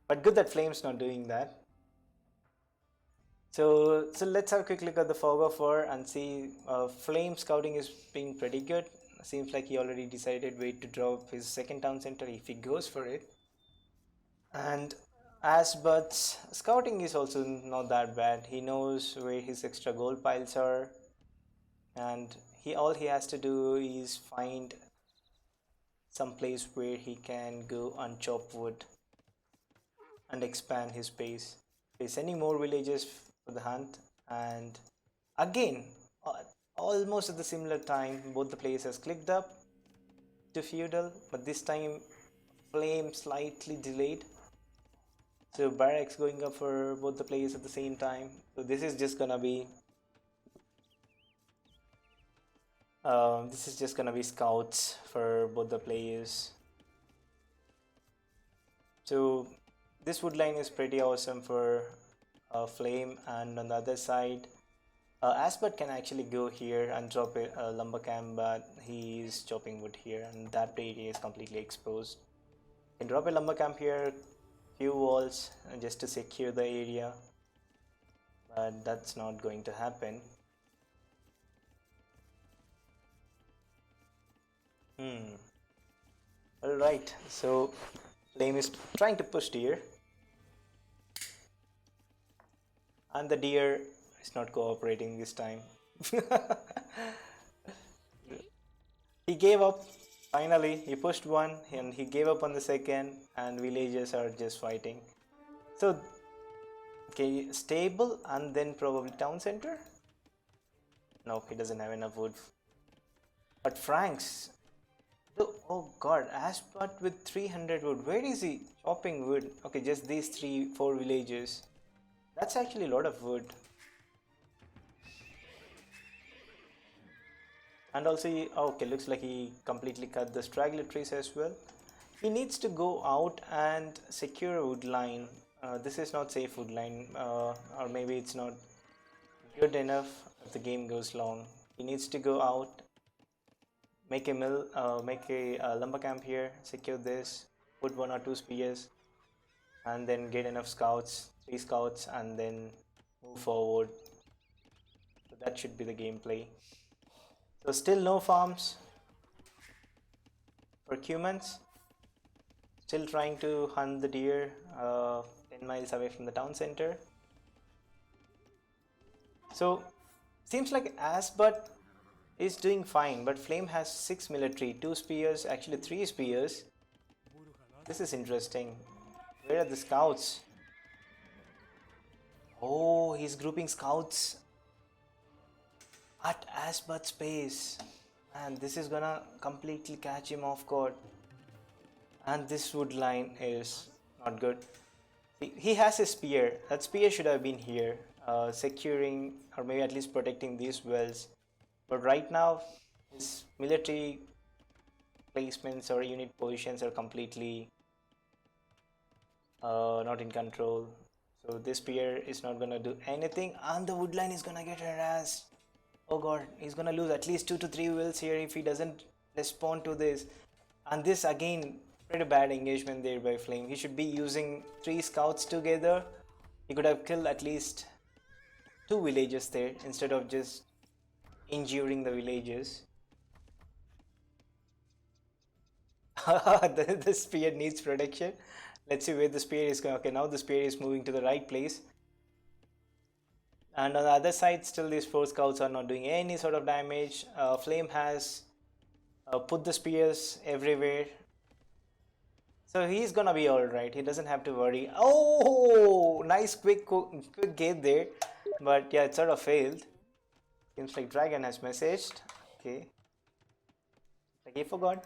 But good that Flame's not doing that. So let's have a quick look at the fog of war and see. Flame scouting is being pretty good. Seems like he already decided where to drop his second town center if he goes for it. And Asbut's scouting is also not that bad. He knows where his extra gold piles are, and all he has to do is find some place where he can go and chop wood and expand his base. He's sending more villagers for the hunt, and again, almost at the similar time, both the players has clicked up to feudal, but this time Flame slightly delayed. So barracks going up for both the players at the same time. So this is just gonna be scouts for both the players. So this wood line is pretty awesome for Flame, and on the other side, Aspert can actually go here and drop a lumber camp, but he is chopping wood here, and that area is completely exposed. You can drop a lumber camp here, few walls just to secure the area, but that's not going to happen. Hmm. Alright, so Flame is trying to push deer, and the deer is not cooperating this time. He gave up. Finally, he pushed one and he gave up on the second, and villagers are just fighting. So, okay, stable and then probably town center? No, he doesn't have enough wood. But Frank's. Oh god, Ashpot with 300 wood. Where is he chopping wood? Okay, just these 4 villages. That's actually a lot of wood. And also, okay, looks like he completely cut the straggler trees as well. He needs to go out and secure a wood line. This is not safe wood line, or maybe it's not good enough if the game goes long. He needs to go out, make a mill, make a lumber camp here, secure this, put 1 or 2 spears, and then get enough scouts, 3 scouts, and then move forward. So that should be the gameplay. So still no farms for humans. Still trying to hunt the deer 10 miles away from the town center. So seems like Asbut is doing fine, but Flame has 6 military, 2 spears, actually 3 spears. This is interesting. Where are the scouts? Oh, he's grouping scouts at Asbut's base, and this is gonna completely catch him off guard. And this wood line is not good. He has a spear. That spear should have been here, securing or maybe at least protecting these wells. But right now, his military placements or unit positions are completely not in control. So this spear is not gonna do anything, and the wood line is gonna get harassed. Oh god, he's gonna lose at least 2 to 3 wills here if he doesn't respond to this. And this again, pretty bad engagement there by Flame. He should be using 3 scouts together. He could have killed at least 2 villagers there instead of just injuring the villagers. the spear needs protection. Let's see where the spear is going. Okay, now the spear is moving to the right place. And on the other side, still these 4 scouts are not doing any sort of damage. Flame has put the spears everywhere. So he's gonna be alright. He doesn't have to worry. Oh, nice quick gate there. But yeah, it sort of failed. Seems like Dragon has messaged. Okay. Like he forgot.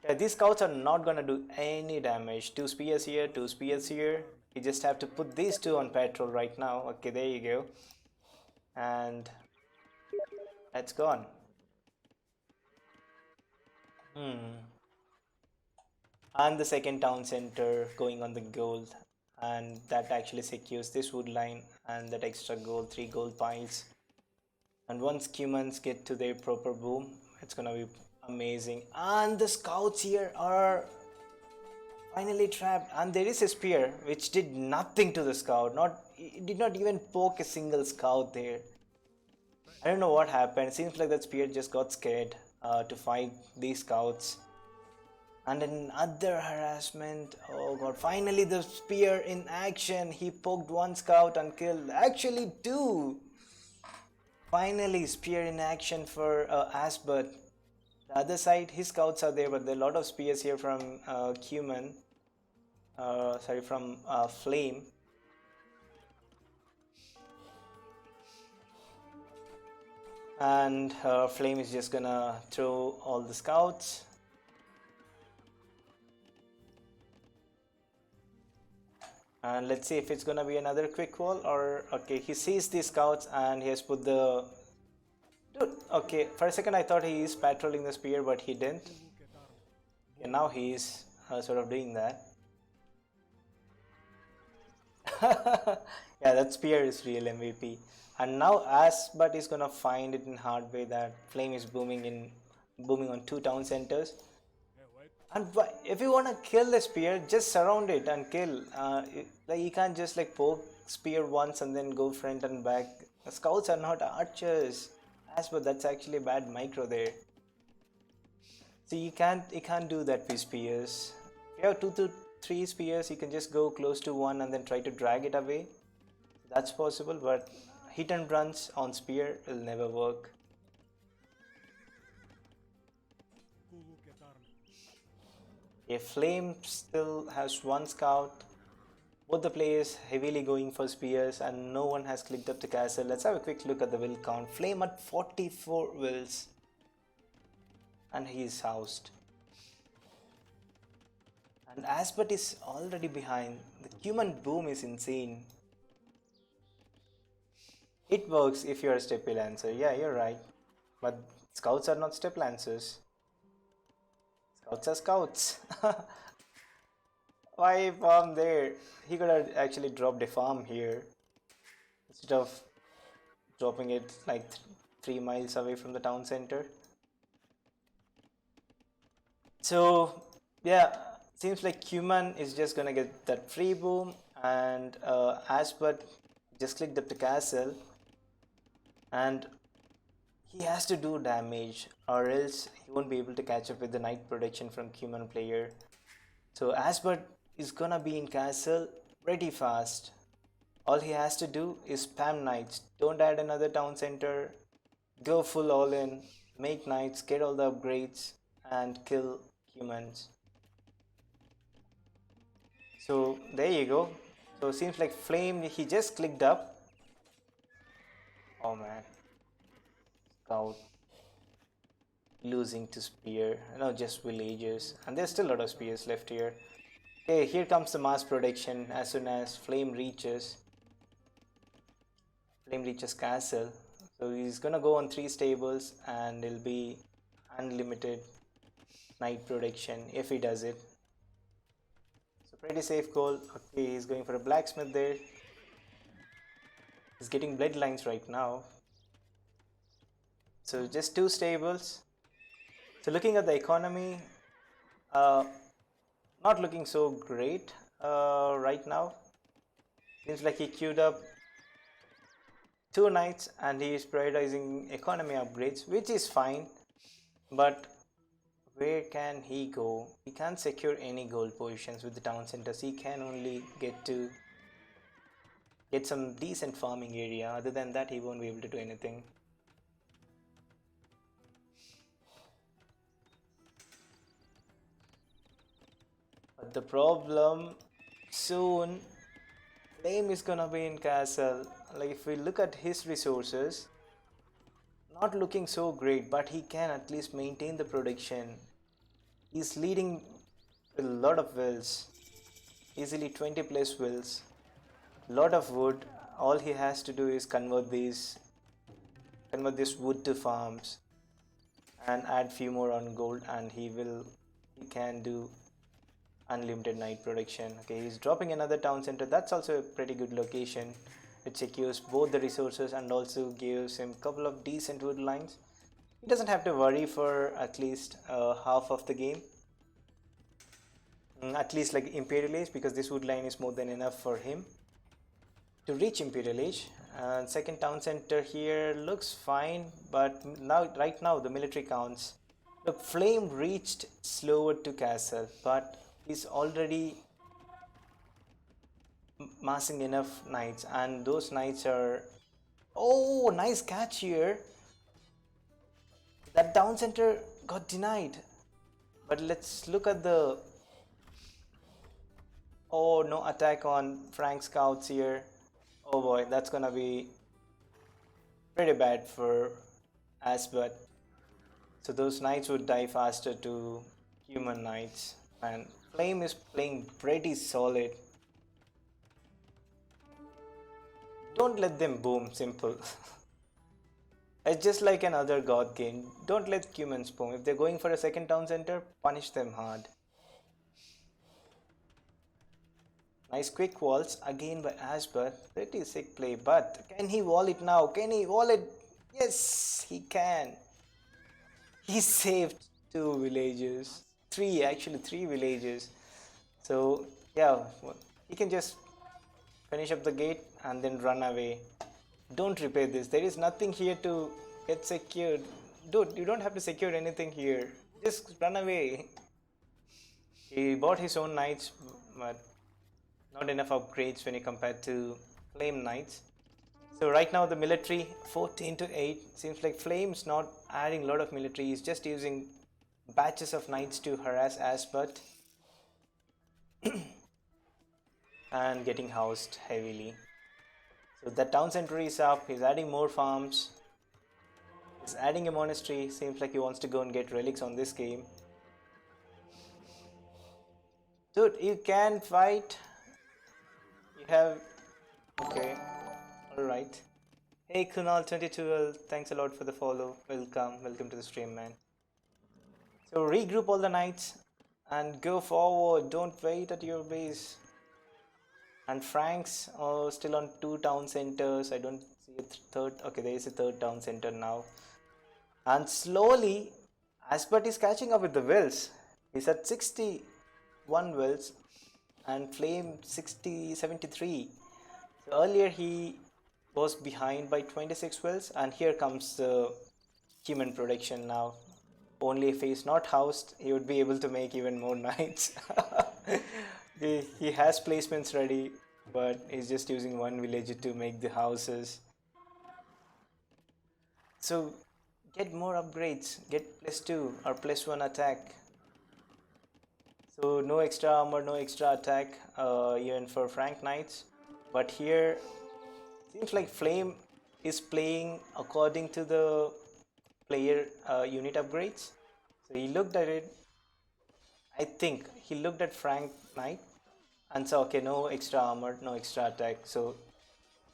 Yeah, these scouts are not gonna do any damage. 2 spears here, 2 spears here. You just have to put these 2 on patrol right now. Okay, there you go. And that's gone. And the second town center going on the gold, and that actually secures this wood line and that extra gold, 3 gold piles. And once humans get to their proper boom, it's gonna be amazing. And the scouts here are finally trapped, and there is a spear which did nothing to the scout. It did not even poke a single scout there. I don't know what happened. It seems like that spear just got scared to fight these scouts. And another harassment. Oh god, finally the spear in action. He poked 1 scout and killed actually 2. Finally spear in action for Asbert. The other side, his scouts are there, but there are a lot of spears here from from Flame. And Flame is just gonna throw all the scouts. And let's see if it's gonna be another quick wall or okay, he sees the scouts and he has put the dude. Okay, for a second I thought he is patrolling the spear, but he didn't. And now he is sort of doing that. Yeah, that spear is real MVP. And now Asbut is gonna find it in hard way that Flame is booming on 2 town centers. And if you wanna kill the spear, just surround it and kill. Like you can't just like poke spear once and then go front and back. The scouts are not archers. As but that's actually a bad micro there. So you can't do that with spears. If you have 2 to 3 spears, you can just go close to one and then try to drag it away. That's possible, but hit and runs on spear will never work. A flame still has one scout. Both the players heavily going for spears and no one has clicked up the castle. Let's have a quick look at the will count. Flame at 44 wills. And he is housed. And Asbert is already behind. The human boom is insane. It works if you're a steppy lancer. Yeah, you're right. But scouts are not step lancers. Scouts are scouts. Why farm there? He could have actually dropped a farm here instead of dropping it like 3 miles away from the town center. So yeah, seems like human is just gonna get that free boom, and Asbert just clicked up the castle, and he has to do damage or else he won't be able to catch up with the knight protection from human player. So Asbert is gonna be in castle pretty fast. All he has to do is spam knights. Don't add another town center. Go full all in. Make knights, get all the upgrades, and kill humans. So there you go. So seems like flame he just clicked up. Oh man. Scout losing to spear. No, just villagers. And there's still a lot of spears left here. Okay, here comes the mass production as soon as flame reaches castle. So he's gonna go on 3 stables and it'll be unlimited knight production if he does it. So pretty safe goal. Okay, he's going for a blacksmith there. He's getting bloodlines right now. So just 2 stables. So looking at the economy, not looking so great right now. Seems like he queued up 2 knights and he is prioritizing economy upgrades, which is fine, but where can he go? He can't secure any gold positions with the town centers. He can only get some decent farming area. Other than that, he won't be able to do anything. But the problem soon, Flame is gonna be in castle. Like if we look at his resources, not looking so great, but he can at least maintain the production. He's leading with a lot of wills, easily 20 plus wills, lot of wood. All he has to do is convert this wood to farms and add few more on gold, and he can do unlimited night production. Okay, he's dropping another town center. That's also a pretty good location. It secures both the resources and also gives him a couple of decent wood lines. He doesn't have to worry for at least half of the game. At least like Imperial Age, because this wood line is more than enough for him to reach Imperial Age. Second town center here looks fine, but right now the military counts. Look, Flame reached slower to castle, but he's already massing enough knights, and those knights are... Oh, nice catch here. That town center got denied. But let's look at the... Oh, no attack on Frank scouts here. Oh boy, that's gonna be pretty bad for Asbert. So those knights would die faster to human knights, and Flame is playing pretty solid. Don't let them boom, simple. It's just like another god game. Don't let humans boom. If they're going for a second town center, punish them hard. Nice quick walls again by Asbert. Pretty sick play, but can he wall it now? Can he wall it? Yes, he can. He saved 2 villages. 3, actually 3 villages. So yeah, he can just finish up the gate and then run away. Don't repair this. There is nothing here to Get secured. Dude, you don't have to secure anything here. Just run away. He bought his own knights, but not enough upgrades when you compare to Flame Knights. So right now the military 14 to 8 seems like Flame's not adding a lot of military. He's just using batches of knights to harass Asbut and getting housed heavily. So the town center is up. He's adding more farms. He's adding a monastery. Seems like he wants to go and get relics on this game. Dude, you can fight. You have... Okay. Alright. Hey Kunal22, thanks a lot for the follow. Welcome to the stream, man. So regroup all the knights and go forward. Don't wait at your base. And Frank's still on 2 town centers. I don't see a third. Okay, there is a third town center now. And slowly, Asbert is catching up with the wills. He's at 61 wills and Flame 73. So earlier he was behind by 26 wills, and here comes the human production now. Only if he's not housed, he would be able to make even more knights. He has placements ready, but he's just using one villager to make the houses. So get more upgrades, get +2 or +1 attack. So no extra armor, no extra attack even for Frank Knights. But here seems like Flame is playing according to the player unit upgrades. So he looked at it. I think he looked at Frank Knight and saw, okay, no extra armor, no extra attack. So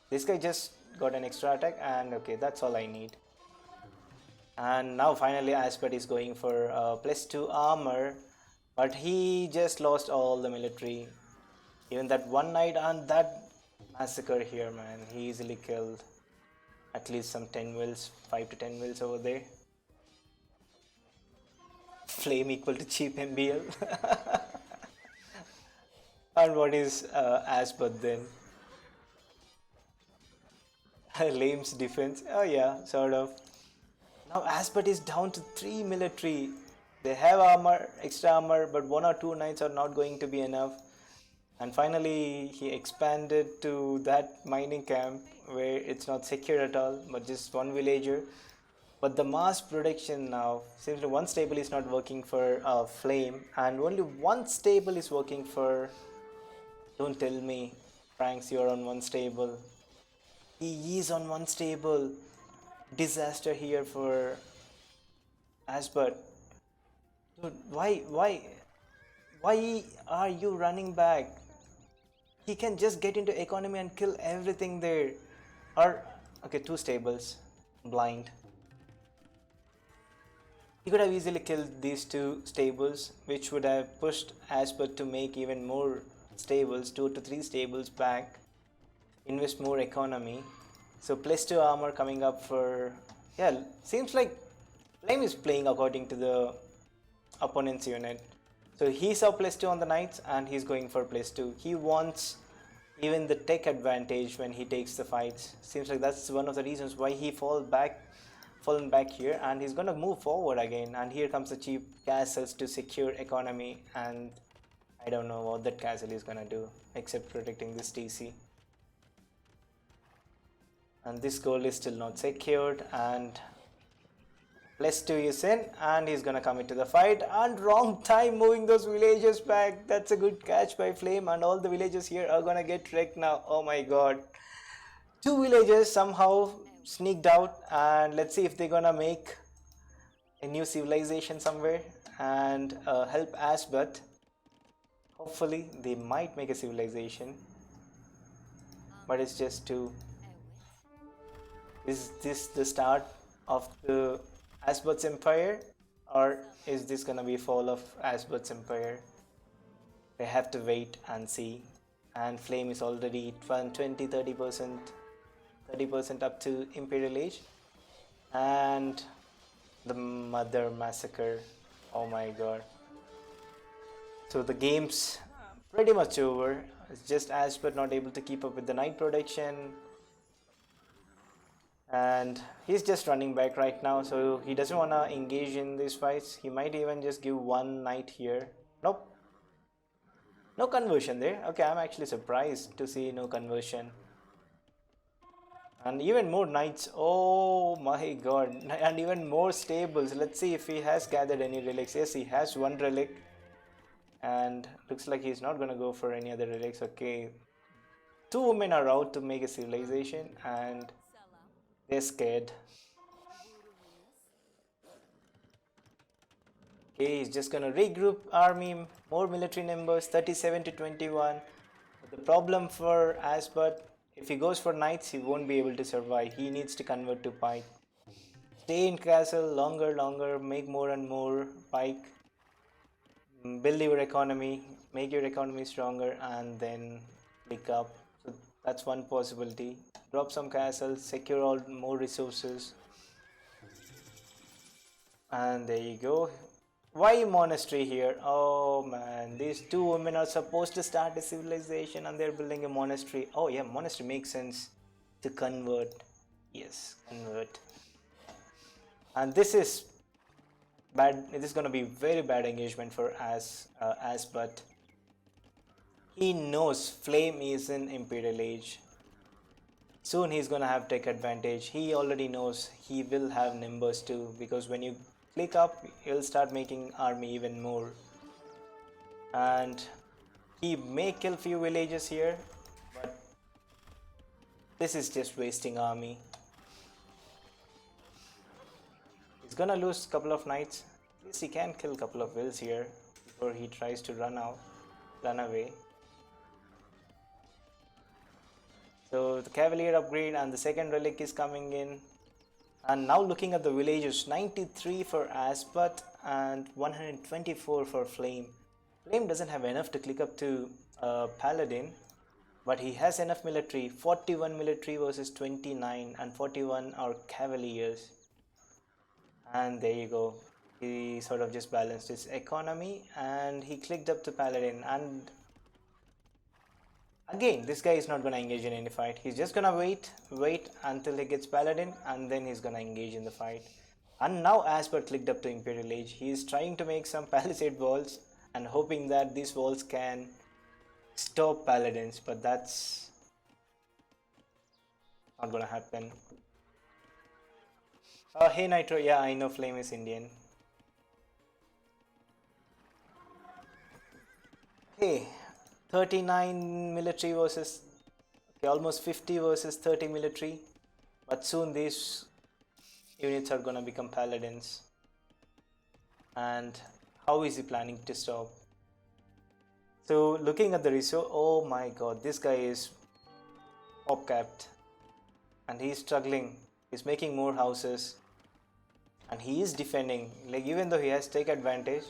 this guy just got an extra attack, and okay, that's all I need. And now finally Aspet is going for +2 armor, but he just lost all the military. Even that one knight and that massacre here, man, he easily killed at least some 10 wills, 5 to 10 wills over there. Flame equal to cheap MBL. And what is Asbut then? Lame's defense. Oh yeah, sort of. Now Asbut is down to 3 military. They have armor, extra armor, but 1 or 2 knights are not going to be enough. And finally he expanded to that mining camp where it's not secure at all, but just 1 villager. But the mass production now seems like 1 stable is not working for Flame, and only 1 stable is working for... Don't tell me, Franks, you're on 1 stable. He is on 1 stable. Disaster here for Asbert. Dude, why are you running back? He can just get into economy and kill everything there. Or, okay, 2 stables, blind. He could have easily killed these 2 stables, which would have pushed Asbert to make even more stables, 2 to 3 stables back, invest more economy. So +2 armor coming up for... Yeah, seems like Flame is playing according to the opponent's unit. So he saw +2 on the knights and he's going for +2. He wants even the tech advantage when he takes the fights. Seems like that's one of the reasons why he fallen back here, and he's gonna move forward again. And here comes the cheap castles to secure economy, and I don't know what that castle is gonna do except protecting this TC. And this goal is still not secured, and +2 is in, and he's gonna come into the fight, and wrong time moving those villagers back. That's a good catch by Flame, and all the villagers here are gonna get wrecked now. Oh my god. 2 villagers somehow sneaked out, and let's see if they're gonna make a new civilization somewhere and help Asbut. Hopefully they might make a civilization, but it's just 2. Is this the start of the Asbut's empire, or is this gonna be fall of Asbut's empire? We have to wait and see. And Flame is already 20, 30% up to Imperial Age. And the Mother Massacre. Oh my god. So the game's pretty much over. It's just Asbut not able to keep up with the night production. And he's just running back right now, so he doesn't want to engage in these fights. He might even just give one knight here. Nope, no conversion there. Okay, I'm actually surprised to see no conversion. And even more knights. Oh my god. And even more stables. Let's see if he has gathered any relics. Yes, he has one relic. And looks like he's not gonna go for any other relics. Okay, two women are out to make a civilization and they're scared. Okay, he's just gonna regroup army, more military numbers, 37 to 21. But the problem for Asbert, if he goes for knights, he won't be able to survive. He needs to convert to pike. Stay in castle longer, make more and more pike. Build your economy, make your economy stronger, and then pick up. So that's one possibility. Drop some castles, secure all more resources. And there you go. Why monastery here? Oh man, these two women are supposed to start a civilization and they're building a monastery. Oh yeah, monastery makes sense to convert. Yes, convert. And this is bad. It is going to be very bad engagement for As, but he knows Flame is in Imperial Age. Soon he's gonna have tech advantage. He already knows he will have numbers too, because when you click up, he'll start making army even more. And he may kill few villages here, but this is just wasting army. He's gonna lose a couple of knights. At least he can kill a couple of vills here before he tries to run away. So the Cavalier upgrade and the second relic is coming in. And now looking at the villages, 93 for Aspat and 124 for Flame. Flame doesn't have enough to click up to Paladin, but he has enough military. 41 military versus 29, and 41 are Cavaliers. And there you go. He sort of just balanced his economy and he clicked up to Paladin. And again, this guy is not going to engage in any fight. He's just going to wait until he gets Paladin, and then he's going to engage in the fight. And now Asper clicked up to Imperial Age. He is trying to make some palisade walls and hoping that these walls can stop Paladins, but that's not going to happen. Hey Nitro, yeah, I know Flame is Indian. Okay, 39 military versus, okay, almost 50 versus 30 military, but soon these units are gonna become Paladins. And how is he planning to stop? So looking at the resource, oh my god, this guy is pop capped and he's struggling. He's making more houses and he is defending. Like, even though he has take advantage,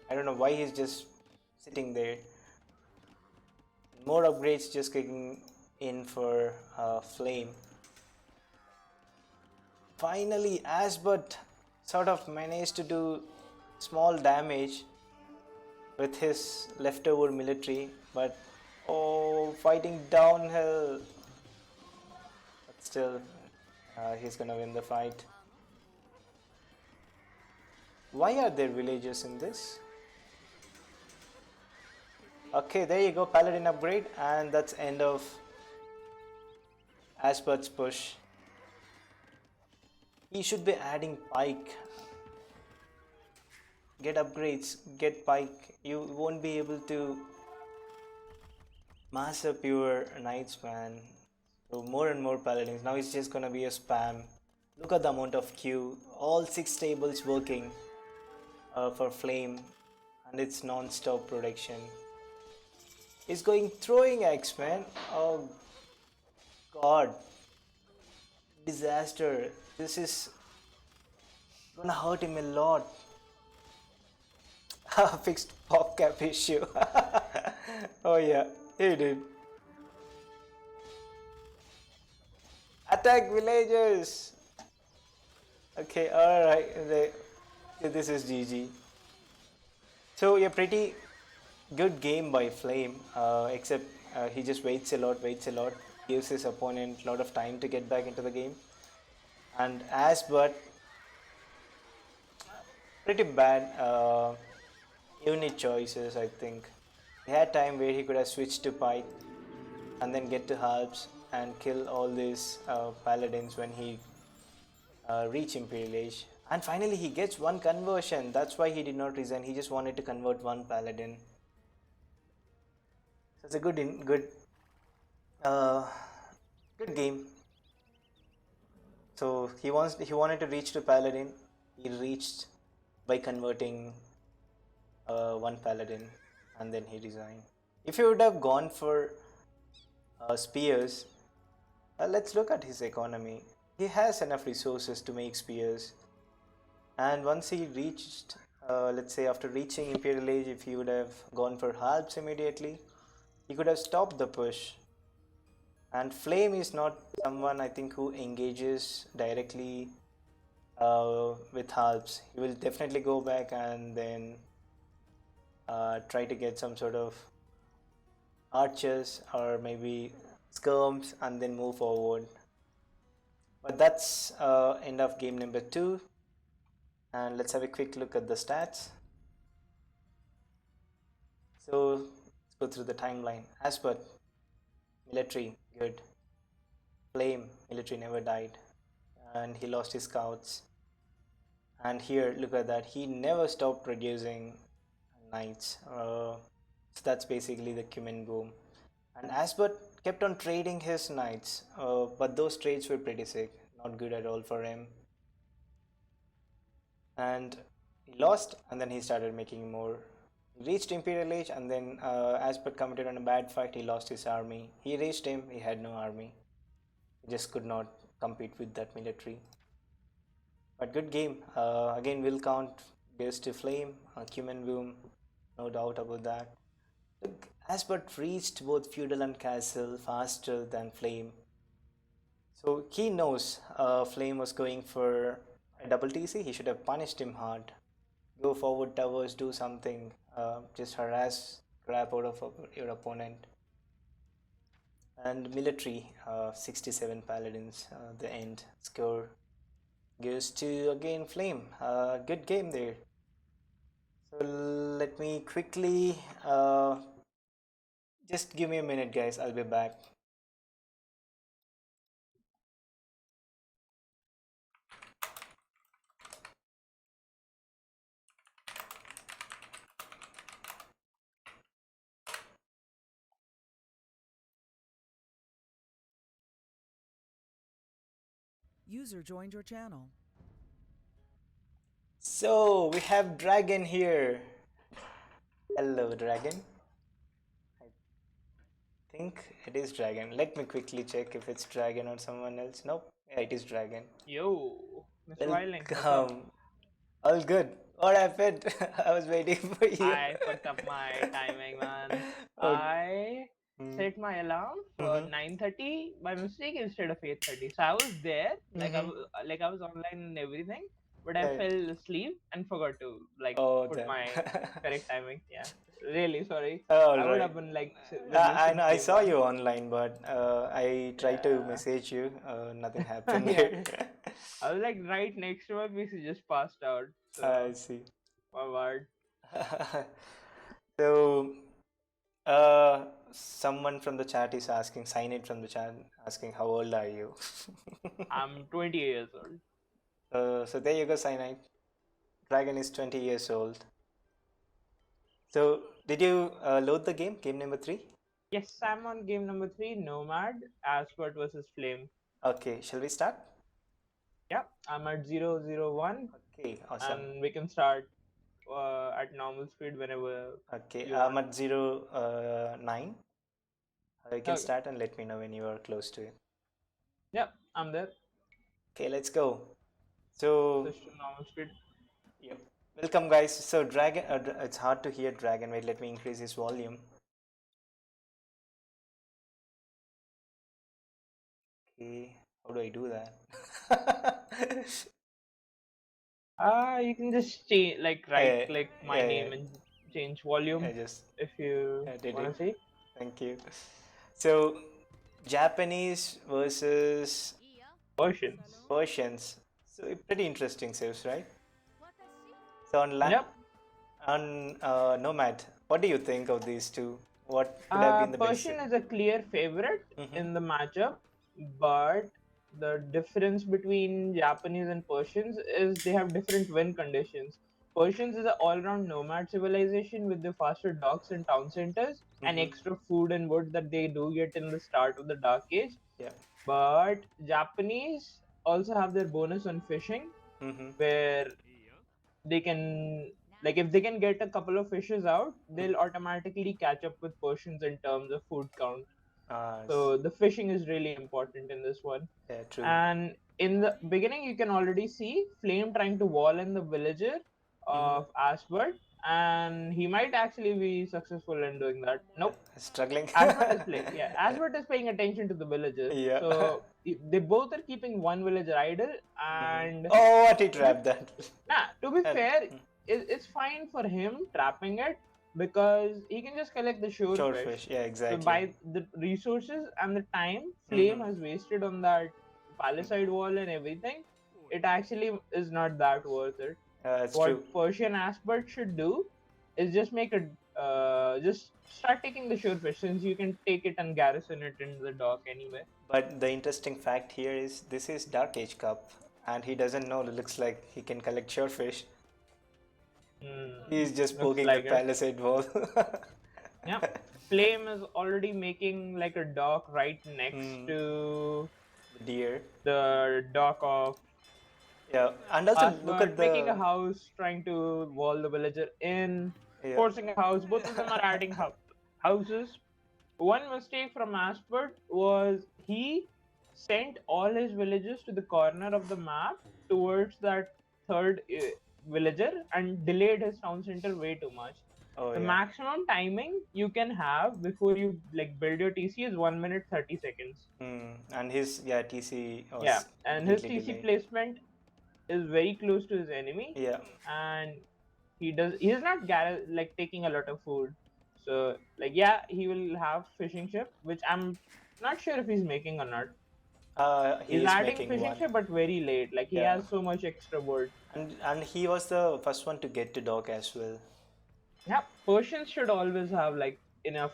I don't know why he's just sitting there. More upgrades just kicking in for Flame. Finally, Asbert sort of managed to do small damage with his leftover military, but oh, fighting downhill. But still, he's gonna win the fight. Why are there villagers in this? Okay, there you go, Paladin upgrade, and that's end of Aspert's push. He should be adding pike. Get upgrades, get pike. You won't be able to mass up your knights, man. So more and more paladins. Now it's just gonna be a spam. Look at the amount of queue. All 6 tables working for Flame, and it's non-stop production. He's going throwing axe, man. Oh god. Disaster. This is gonna hurt him a lot. Fixed pop cap issue. Oh yeah, he did. Attack villagers. Okay, alright. This is GG. So yeah, pretty good game by Flame, except he just waits a lot, gives his opponent a lot of time to get back into the game. And as but pretty bad unit choices, I think. He had time where he could have switched to Pike and then get to Harps and kill all these paladins when he reach Imperial Age. And finally he gets one conversion. That's why he did not resign. He just wanted to convert one paladin. So it's a uh, good game. So he wanted to reach to paladin. He reached by converting one paladin, and then he resigned. If he would have gone for spears, let's look at his economy. He has enough resources to make spears, and once he reached, let's say after reaching Imperial Age, if he would have gone for harps immediately, he could have stopped the push. And Flame is not someone I think who engages directly with harps. He will definitely go back and then try to get some sort of archers or maybe skirms and then move forward. But that's end of game number 2, and let's have a quick look at the stats. So let's go through the timeline. Aspert, military, good. Flame, military never died, and he lost his scouts. And here, look at that, he never stopped producing knights. So that's basically the cumin boom. And Asbert kept on trading his knights, but those trades were pretty sick, not good at all for him. And he lost, and then he started making more. He reached Imperial Age, and then Asbert committed on a bad fight. He lost his army. He reached him, he had no army. He just could not compete with that military. But good game. Again, will count goes to Flame, cumin boom, no doubt about that. Look, Asbert reached both feudal and castle faster than Flame. So he knows Flame was going for a double TC. He should have punished him hard. Go forward towers, do something. Just harass crap out of your opponent. And military, 67 paladins. The end score goes to again Flame. Good game there. So let me quickly just give me a minute, guys. I'll be back. User joined your channel. So we have Dragon here. Hello, Dragon. I think it is Dragon. Let me quickly check if it's Dragon or someone else. Nope. Yeah, it is Dragon. Yo, Mr. Wilding, what's up? Welcome. All good. What happened? I was waiting for you. I fucked up my timing, man. Okay. I set my alarm for 9:30 by mistake instead of 8:30. So I was there, I was online and everything, but I Right. fell asleep and forgot to Oh, put damn. my correct timing. Yeah, really sorry. All I would right. have been with you I since know I game saw one. you online, but I tried to Yeah. message you. Nothing happened Yeah. there. I was like right next to my PC, just passed out. I So see. my word. So, someone from the chat is asking, sign in from the chat, asking, how old are you? I'm 20 years old. So there you go, Cyanide. Dragon is 20 years old. So, did you load the game, game number 3? Yes, I'm on game number 3, Nomad, Aspert versus Flame. Okay, shall we start? Yeah, I'm at 001. Okay, awesome. And we can start at normal speed whenever Okay, you I'm want. at 09. You can Okay. start and let me know when you are close to it. Yeah, I'm there. Okay, let's go. So, Switch to normal speed. yep. Welcome, guys. So, Dragon, it's hard to hear Dragon. Wait, let me increase his volume. Okay, how do I do that? You can just change, right click my Yeah, name and change volume I just if you did want it. to see. Thank you. So, Japanese versus Persians. Persians. So pretty interesting saves, right? So Yep. on Nomad, what do you think of these two? What could have been the best? Persian is a clear favorite Mm-hmm. in the matchup, but the difference between Japanese and Persians is they have different win conditions. Persians is an all-round nomad civilization with the faster docks and town centers and Mm-hmm. extra food and wood that they do get in the start of the Dark Age. Yeah. But Japanese also have their bonus on fishing, Mm-hmm. where they can, like, if they can get a couple of fishes out, they'll automatically catch up with Persians in terms of food count. So the fishing is really important in this one. Yeah, true. And in the beginning, you can already see Flame trying to wall in the villager Mm-hmm. of Asbert, and he might actually be successful in doing that. Yeah. Nope. Struggling. Asbert is playing. Yeah, Asbert is paying attention to the villager. Yeah. So they both are keeping one villager idle, Mhm. and Oh, what he to be trapped that. to be And fair, it's fine for him trapping it because he can just collect the shore fish. Shorefish, yeah, So exactly. by the resources and the time Flame Mm-hmm. has wasted on that palisade wall and everything, it actually is not that worth it. It's What true. Persian Aspert should do is just make it, just start taking the shore fish since you can take it and garrison it in the dock anyway. But the interesting fact here is this is Dark Age Cup, and he doesn't know. It looks like he can collect shorefish. He's just Looks poking the like it. palisade wall. Yeah. Flame is already making like a dock right next Mm, to deer. the dock of Yeah, and also look at Aswad, making a the house, trying to wall the villager in, yeah. forcing a house. Both of them are adding houses. One mistake from Asford was he sent all his villagers to the corner of the map towards that third villager and delayed his town center way too much. Oh The yeah. maximum timing you can have before you like build your TC is 1 minute 30 seconds. And his TC Yeah, was and his completely TC delayed. placement is very close to his enemy, Yeah. and he's not like taking a lot of food. So like yeah, he will have fishing ship, which I'm not sure if he's making or not. He He's is adding making fishing one. ship, but very late. Like he Yeah. has so much extra wood. And he was the first one to get to dock as well. Yeah, Persians should always have like enough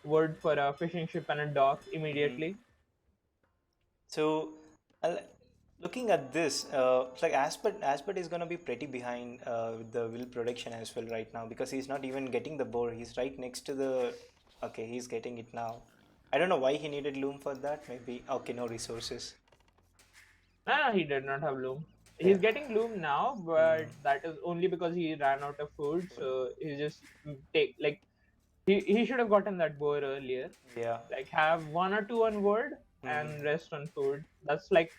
wood for a fishing ship and a dock Hmm. immediately. So, uh, looking at this, it's like Aspert is gonna be pretty behind with the will production as well right now because he's not even getting the boar. He's right next to the. Okay, he's getting it now. I don't know why he needed loom for that. Maybe okay, no resources. No, he did not have loom. Yeah. He's getting loom now, but that is only because he ran out of food. So he just take like he should have gotten that boar earlier. Yeah. Like have one or two on wood and rest on food. That's like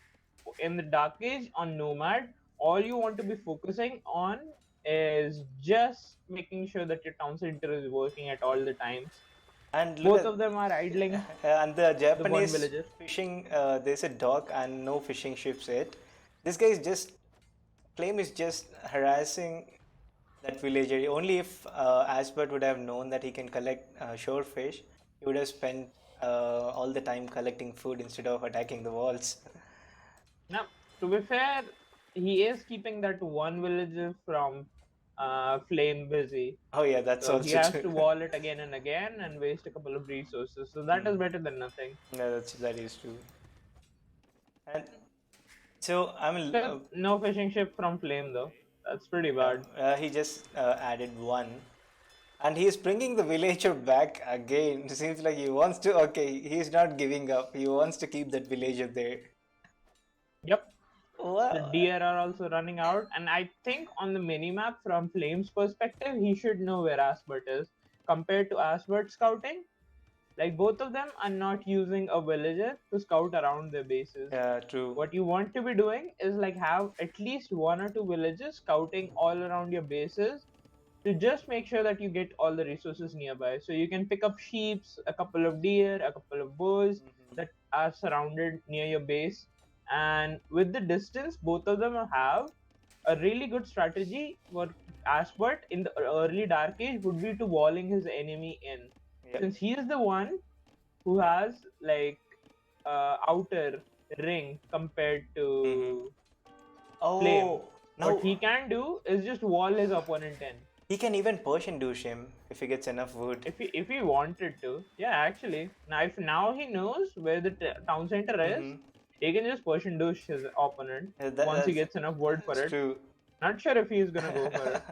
in the Dark Age on Nomad. All you want to be focusing on is just making sure that your town center is working at all the times. And look Both at of them are idling and the the one Japanese villager. fishing. There's a dock and no fishing ships yet. This guy is just Flame is just harassing that villager. Only if Asbert would have known that he can collect shore fish, he would have spent all the time collecting food instead of attacking the walls. Now, to be fair, he is keeping that one villager from Flame busy. Oh yeah, that's So he also has true. to wall it again and again and waste a couple of resources. So that is better than nothing. Yeah, that is true. And so I mean, Still, no fishing ship from Flame though. That's pretty bad. he just added one, and he is bringing the villager back again. It seems like he wants to. Okay, he's not giving up. He wants to keep that villager there. Yep. The Well, deer are also running out, and I think on the minimap from Flame's perspective, he should know where Asbert is. Compared to Asbert scouting, like both of them are not using a villager to scout around their bases. yeah, true. What you want to be doing is like have at least one or two villagers scouting all around your bases to just make sure that you get all the resources nearby. So you can pick up sheep, a couple of deer, a couple of boars that are surrounded near your base. And with the distance, both of them have a really good strategy for Asbert in the early Dark Age would be to walling his enemy in. Yep. Since he is the one who has like outer ring compared Mm-hmm. to Flame. Oh, What now he can do is just wall his opponent in. he can even Persian douche him if he gets enough wood. If he wanted to. Yeah, actually. Now if now he knows where the town center is, Mm-hmm. he can just push and douche his opponent once he gets enough word for That's it. true. Not sure if he's gonna go for it.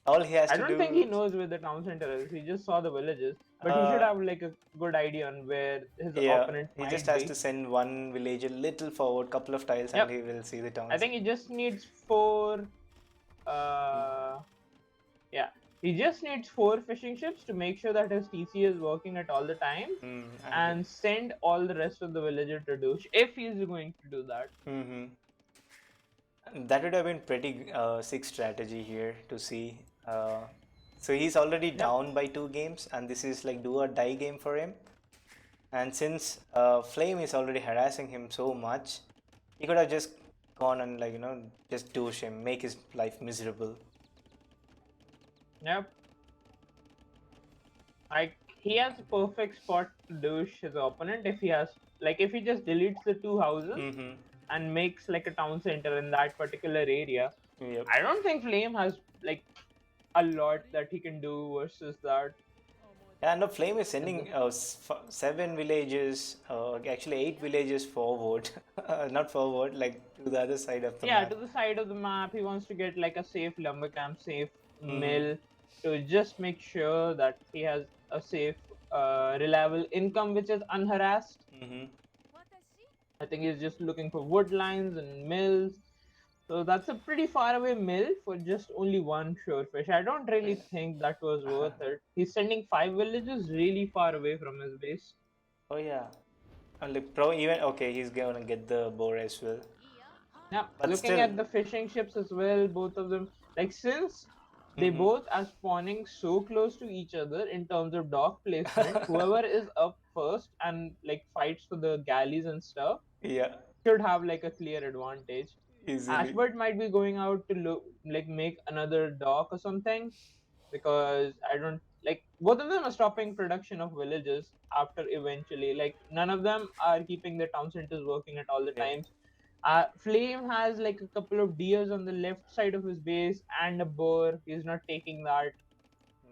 All he has I to don't think he do, knows where the town center is. He just saw the villages. But he should uh, have like a good idea on where his yeah, opponent he just might has to be. send one village a little forward, couple of tiles, and Yep. he will see the I towns. think he just needs four uh yeah. He just needs four fishing ships to make sure that his TC is working at all the times Mm, and send all the rest of the villager to douche if he's going to do that. mm-hmm. That would have been pretty sick strategy here to see. So he's already Yep. down by 2 games, and this is like do or die game for him. And since Flame is already harassing him so much, he could have just gone and just douche him, make his life miserable. Yep. Like he has a perfect spot to douche his opponent if he has like if he just deletes the two houses Mm-hmm. and makes like a town center in that particular area. Yep. I don't think Flame has like a lot that he can do versus that. Yeah, no, Flame is sending 7 villages, actually 8 villages forward, not forward, like to the other side of the Yeah, map. to the side of the map, he wants to get like a safe lumber camp, safe Mm-hmm. mill to just make sure that he has a safe, reliable income which is unharassed. Mm-hmm. I think he's just looking for wood lines and mills. So that's a pretty far away mill for just only one shorefish. I don't really think that was worth it. He's sending 5 villages really far away from his base. Oh yeah, and like pro even okay, he's gonna get the boar as well, Yeah, but looking still. at the fishing ships as well, both of them, like since they Mm-hmm. both are spawning so close to each other in terms of dock placement, whoever is up first and like fights for the galleys and stuff Yeah, should have like a clear advantage. easily. Ashbird might be going out to look like make another dock or something because I don't like both of them are stopping production of villages after eventually. Like none of them are keeping the town centers working at all the Yep. times. Flame has like a couple of deers on the left side of his base and a boar. He's not taking that.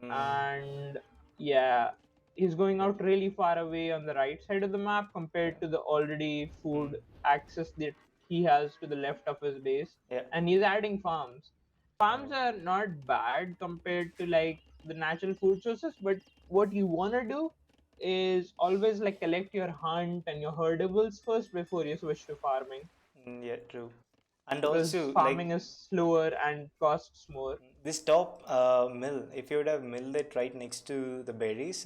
Mm. And yeah, he's going out really far away on the right side of the map compared to the already Mm. food access that he has to the left of his base. Yeah. And he's adding farms. Farms are not bad compared to like the natural food sources, but what you want to do is always like collect your hunt and your herdables first before you switch to farming Yeah, true. And because also, farming is slower and costs more. this top mill, if you would have milled it right next to the berries,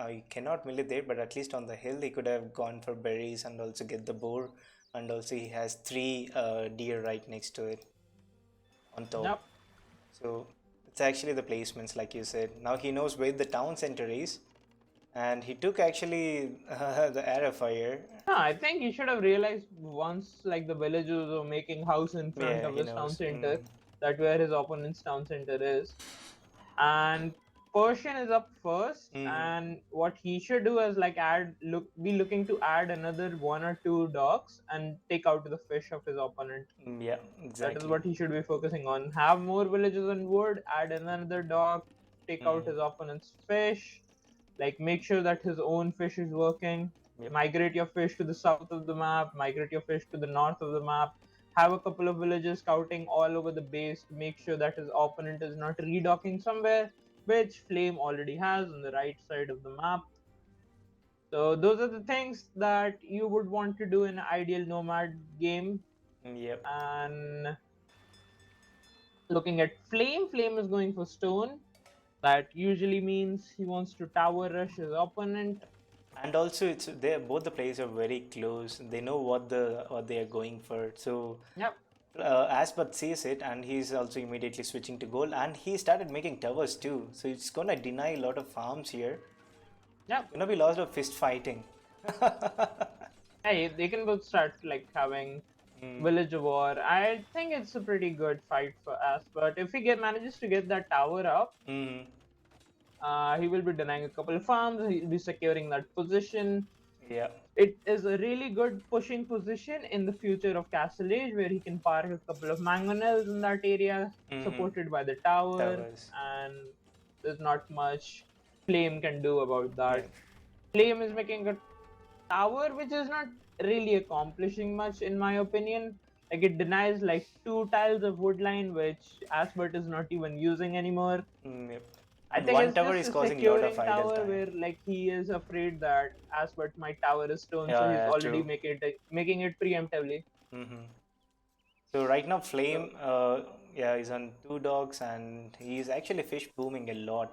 you cannot mill it there, but at least on the hill, he could have gone for berries and also get the boar. And also, he has 3 deer right next to it on top. Yep. So, it's actually the placements, like you said. Now he knows where the town center is, and he took actually the arrow fire. No, I think he should have realized once like the villagers were making house in front Yeah, of he his town knows. center, that where his opponent's town center is. And Persian is up first, Mm-hmm. and what he should do is like be looking to add another one or two docks and take out the fish of his opponent. Yeah, That is exactly. what he should be focusing on. Have more villages on wood, add another dock, take out Mm-hmm. his opponent's fish, like make sure that his own fish is working. Yep. Migrate your fish to the south of the map, migrate your fish to the north of the map. Have a couple of villagers scouting all over the base to make sure that his opponent is not redocking somewhere, which Flame already has on the right side of the map. So those are the things that you would want to do in an ideal nomad game. Yep. And looking at Flame is going for stone. That usually means he wants to tower rush his opponent. And also, it's they both the players are very close. They know what they are going for. So Yep. Aspat sees it, and he's also immediately switching to gold. And he started making towers too. So it's gonna deny a lot of farms here. Yep. Gonna be lots of fist fighting. Hey, they can both start like having village war. I think it's a pretty good fight for us. But if he manages to get that tower up, Mm. he will be denying a couple of farms. He'll be securing that position. Yeah. it is a really good pushing position in the future of Castle Age, where he can park a couple of mangonels in that area, Mm-hmm. supported by the tower, Towers. and there's not much Flame can do about Yeah. that. Flame is making a tower which is not really accomplishing much, in my opinion. Like, it denies like 2 tiles of woodline, which Asbert is not even using anymore. Yep. I And think one it's tower just is a causing a lot of securing idle tower time. where like he is afraid that Asbert might tower his stone, so Yeah, he's yeah, already true. making it preemptively. Mm-hmm. So right now, So Flame, yeah, is on 2 dogs, and he's actually fish booming a lot.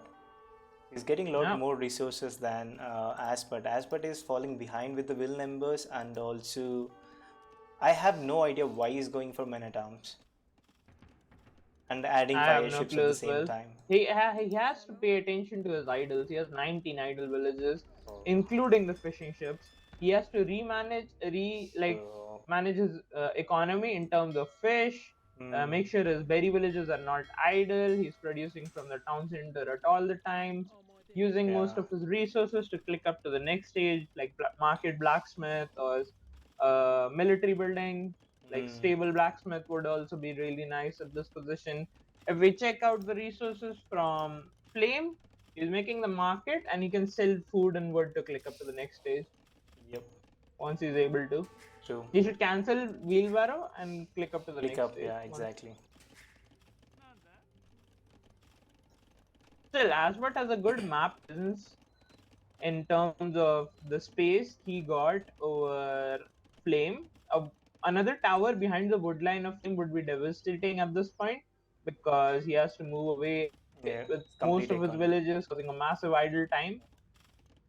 He's getting a lot yeah, more resources than Aspert. Aspert is falling behind with the will numbers, and also I have no idea why he's going for men at arms and adding I have fire no ships at clue the as same well. time. He has to pay attention to his idols. He has 19 idol villages, Oh. including the fishing ships. He has to So, manage his economy in terms of fish. mm, Make sure his berry villages are not idle. He's producing from the town center at all the times, using most yeah. of his resources to click up to the next stage, like market blacksmith or military building. Like Mm, stable blacksmith would also be really nice at this position. If we check out the resources from Flame, he's making the market and he can sell food and wood to click up to the next stage yep. once he's able to. True. He should cancel wheelbarrow and click up to the Click next up. stage Yeah, once. exactly. Still, Asbert has a good map presence in terms of the space he got over Flame. Another tower behind the woodline of Flame would be devastating at this point because he has to move away with Yeah, it's most of complete his economy. villages, causing a massive idle time.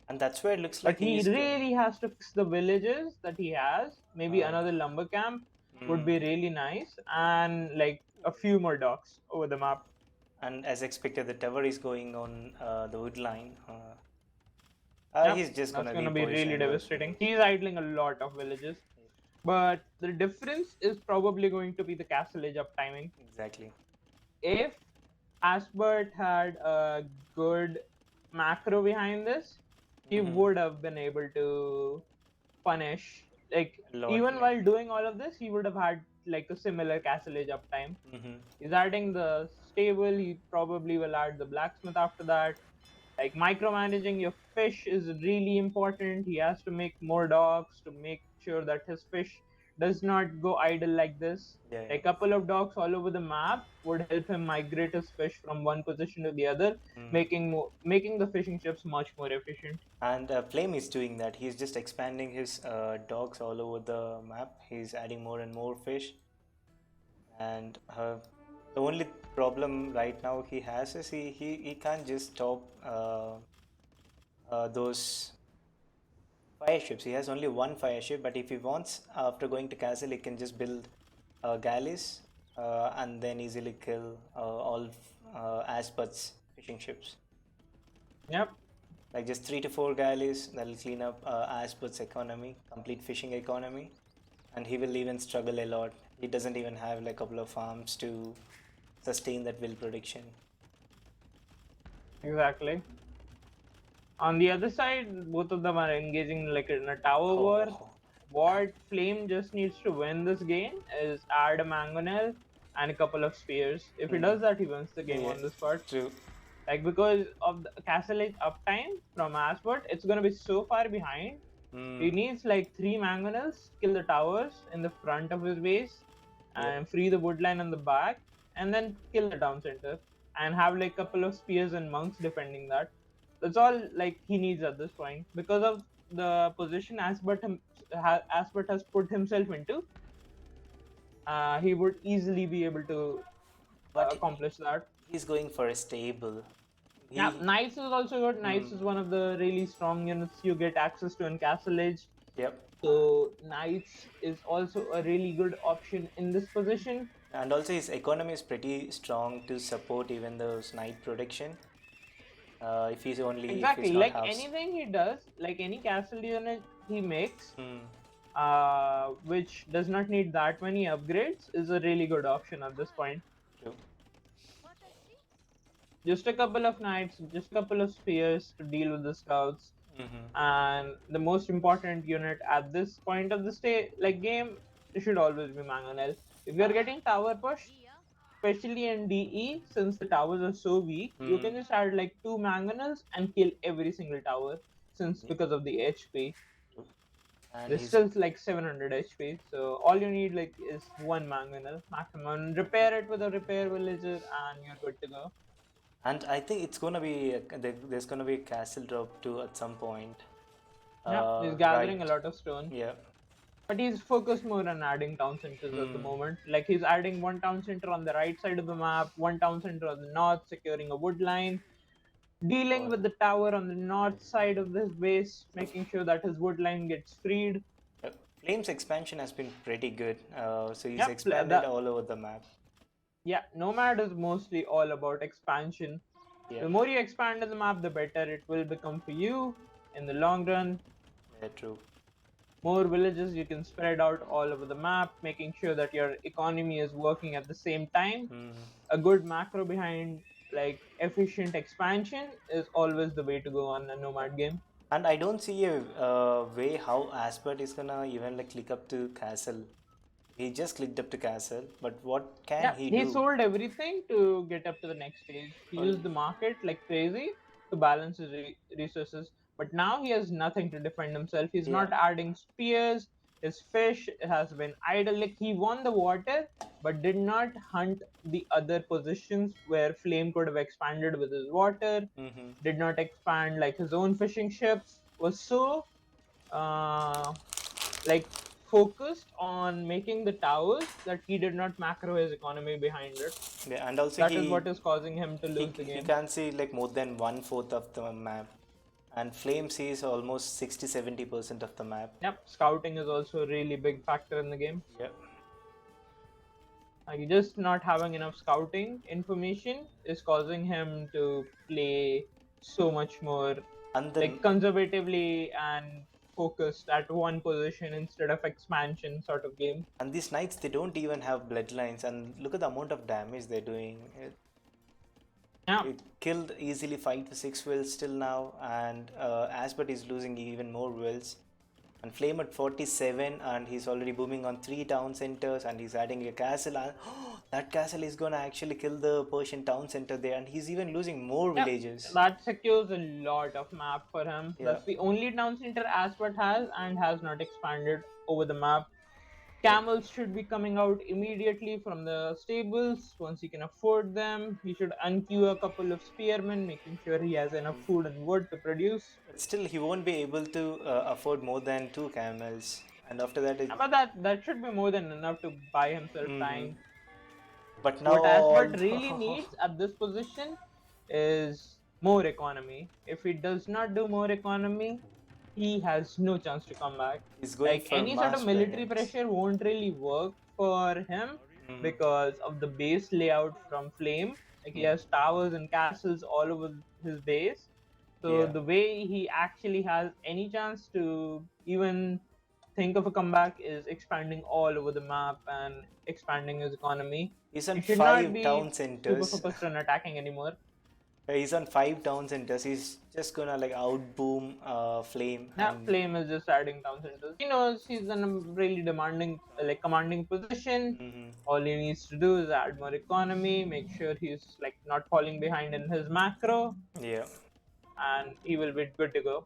And that's where it looks But like he he is going. really has to fix the villages that he has. Maybe Uh, another lumber camp would mm, be really nice, and like a few more docks over the map. and as expected, the tower is going on the wood line. Yep, He's just that's gonna gonna be really reposition those devastating. villages. He's idling a lot of villages. But the difference is probably going to be the castle age up timing. Exactly. If Asbert had a good macro behind this, he Mm-hmm. would have been able to punish. Like, A lot, even yeah. while doing all of this, he would have had like a similar castle age uptime. Mm-hmm. He's adding the stable, he probably will add the blacksmith after that. Like, micromanaging your fish is really important. He has to make more docks to make sure that his fish does not go idle like this. Yeah, A yeah. couple of docks all over the map would help him migrate his fish from one position to the other, Mm. making the fishing ships much more efficient. And Flame is doing that. He's just expanding his dogs all over the map. He's adding more and more fish. And the only problem right now he has is he can't just stop those fire ships. He has only one fire ship, but if he wants, after going to castle, he can just build galleys and then easily kill all Aspert's fishing ships. Yep, Like just 3 to 4 galleys that'll clean up Aspert's economy, complete fishing economy, and he will even struggle a lot. He doesn't even have like a couple of farms to sustain that will production. exactly. On the other side, both of them are engaging like in a tower war. Oh, What Flame just needs to win this game is add a mangonel and a couple of spears. If he does that, he wins the game yeah, on this part. true. Like, because of the castle age uptime from Asbert, it's gonna be so far behind. He Mm, needs like 3 mangonels, kill the towers in the front of his base, yep. and free the woodline on the back, and then kill the town center, and have like a couple of spears and monks defending that. That's all like he needs at this point because of the position Asbert has put himself into. He would easily be able to But accomplish that. he's going for a stable. Yeah, He, Knights is also good. mm, Knights is one of the really strong units you get access to in Castle Age. yep. So Knights is also a really good option in this position. And also his economy is pretty strong to support even those night protection. If he's Exactly, not like house. anything he does, like any castle unit he makes, Mm, which does not need that many upgrades, is a really good option at this point. true. Just a couple of knights, just a couple of spears to deal with the scouts. And the most important unit at this point of the game, it should always be mangonel. If you're getting tower pushed, especially in DE, since the towers are so weak, you can just add like 2 mangonels and kill every single tower, since because of the HP. And There's he's still like 700 HP, so all you need like is 1 mangonel maximum. Repair it with a repair villager, and you're good to go. and I think it's gonna be there's gonna be a castle drop too at some point. Yeah, he's gathering a Right. lot of stone. Yeah. But he's focused more on adding town centers at the moment. Like he's adding 1 town center on the right side of the map, 1 town center on the north, securing a wood line, dealing Well, with the tower on the north side of his base, making sure that his wood line gets freed. uh, Flames expansion has been pretty good. So he's Yep, expanded all over the map. yeah, Nomad is mostly all about expansion. Yeah. The more you expand in the map, the better it will become for you in the long run. Yeah, true. More villages you can spread out all over the map, making sure that your economy is working at the same time. A good macro behind like efficient expansion is always the way to go on a Nomad game. And I don't see a way how Aspert is gonna even like click up to castle. He just clicked up to castle, but what can Yeah, he he do? sold everything to get up to the next stage. He Well, used the market like crazy to balance his resources. But now he has nothing to defend himself. He's yeah. not adding spears. His fish has been idle. Like he won the water, but did not hunt the other positions where Flame could have expanded with his water. Did not expand like his own fishing ships. Was so uh, like focused on making the towers that he did not macro his economy behind it. Yeah, and also That is what is causing him to lose the he game. can't see like more than 1/4 of the map, and Flame sees almost 60-70% of the map. Yep, scouting is also a really big factor in the game. Yeah. Like just not having enough scouting information is causing him to play so much more And like then conservatively and focused at one position instead of expansion sort of game. and these knights, they don't even have bloodlines, and look at the amount of damage they're doing. Yeah, It killed easily 5 to 6 wills still now, and Asbert is losing even more wills. And Flame at 47, and he's already booming on 3 town centers, and he's adding a castle. And that castle is gonna actually kill the Persian town center there, and he's even losing more yep, villages. that secures a lot of map for him. Yeah. That's the only town center Aspert has and has not expanded over the map. Camels should be coming out immediately from the stables once he can afford them. He should unqueue a couple of spearmen, making sure he has enough food and wood to produce. But still, he won't be able to afford more than 2 camels. And after that, But that should be more than enough to buy himself time. but now What all Aspert really needs at this position is more economy. If he does not do more economy, he has no chance to come back. he's going Like for any sort of mass military presence. pressure won't really work for him because of the base layout from Flame. Like he has towers and castles all over his base. So Yeah. the way he actually has any chance to even think of a comeback is expanding all over the map and expanding his economy. He's on He should not 5 be town super centers. focused on attacking anymore. He's on 5 town centers. He's just gonna like outboom Flame Yeah, and Flame is just adding town centers. He knows he's in a really demanding, like commanding position. All he needs to do is add more economy, make sure he's like not falling behind in his macro, yeah. and he will be good to go.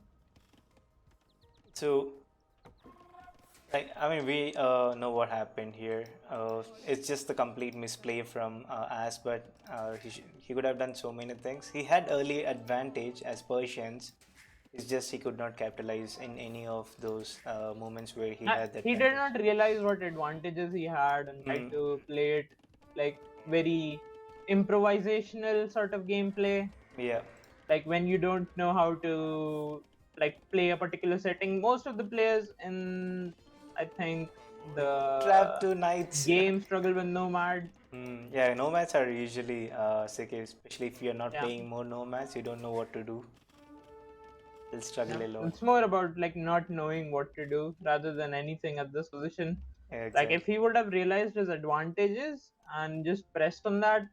So I mean, we know what happened here. It's just the complete misplay from As, but he could have done so many things. He had early advantage as Persians. It's just he could not capitalize in any of those moments where he had that He did advantage. not realize what advantages he had and tried to play it like very improvisational sort of gameplay. Yeah. Like when you don't know how to like play a particular setting, most of the players in I think Trap the two knights. game struggle with Nomad. Yeah, nomads are usually sick, especially if you're not Yeah. playing more nomads, you don't know what to do. You'll struggle a lot. It's more about like not knowing what to do rather than anything at this position. Yeah, Like exactly. if he would have realized his advantages and just pressed on that,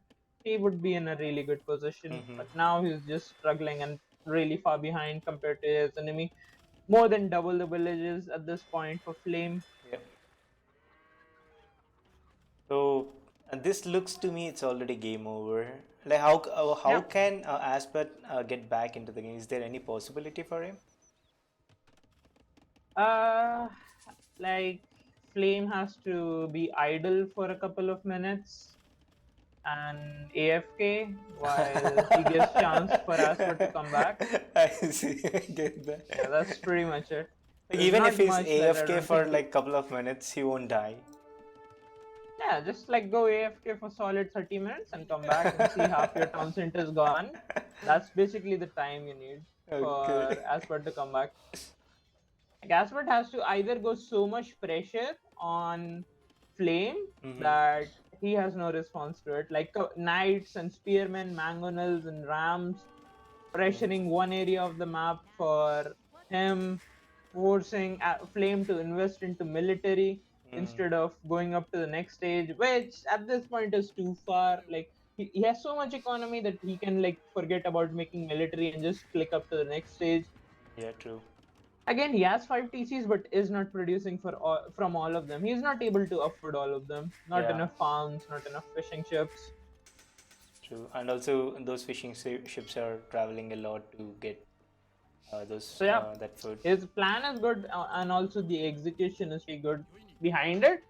he would be in a really good position. But now he's just struggling, and really far behind compared to his enemy. More than double the villages at this point for Flame. Yep. So this looks to me it's already game over. Like how Yeah. can Aspet get back into the game? Is there any possibility for him? Uh, like Flame has to be idle for a couple of minutes and AFK while he gives chance for Asper to come back. I see. I get that. Yeah, that's pretty much it. Like, There's even if not he's much that I AFK don't for think. like couple of minutes, he won't die. Yeah, just like go AFK for solid 30 minutes and come back and see half your town center is gone. That's basically the time you need Okay. for Asper to come back. Gaspard has to either go so much pressure on Flame that he has no response to it. Like knights and spearmen, mangonels and rams pressuring one area of the map for him, forcing Flame to invest into military instead of going up to the next stage, which at this point is too far. Like he has so much economy that he can like forget about making military and just click up to the next stage. Yeah, true. Again, he has 5 TCs but is not producing from all of them. He's not able to afford all of them. Not Yeah, enough farms, not enough fishing ships. true. And also those fishing ships are traveling a lot to get those So yeah, that food. his plan is good and also the execution is pretty good behind it.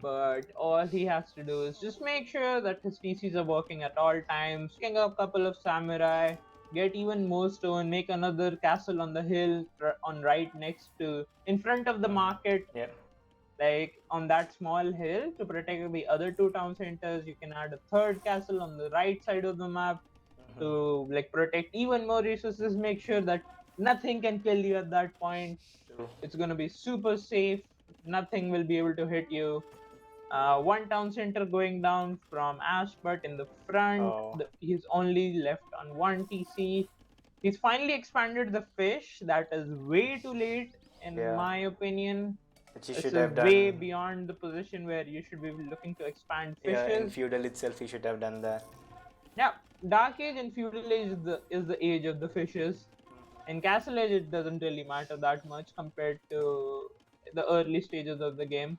But all he has to do is just make sure that his TCs are working at all times, picking up a couple of samurai, get even more stone, make another castle on the hill on right next to in front of the market, Yeah. like on that small hill to protect the other two town centers. You can add a third castle on the right side of the map to like protect even more resources. Make sure that nothing can kill you at that point. True. It's gonna be super safe. Nothing will be able to hit you. One town center going down from Ash, but in the front, Oh, he's only left on one TC. He's finally expanded the fish. That is way too late, in yeah. my opinion. Which you This should is have way done. beyond the position where you should be looking to expand Yeah, in fishes. feudal itself, you should have done that. Yeah, Dark Age and Feudal Age is the age of the fishes. In Castle Age, it doesn't really matter that much compared to the early stages of the game.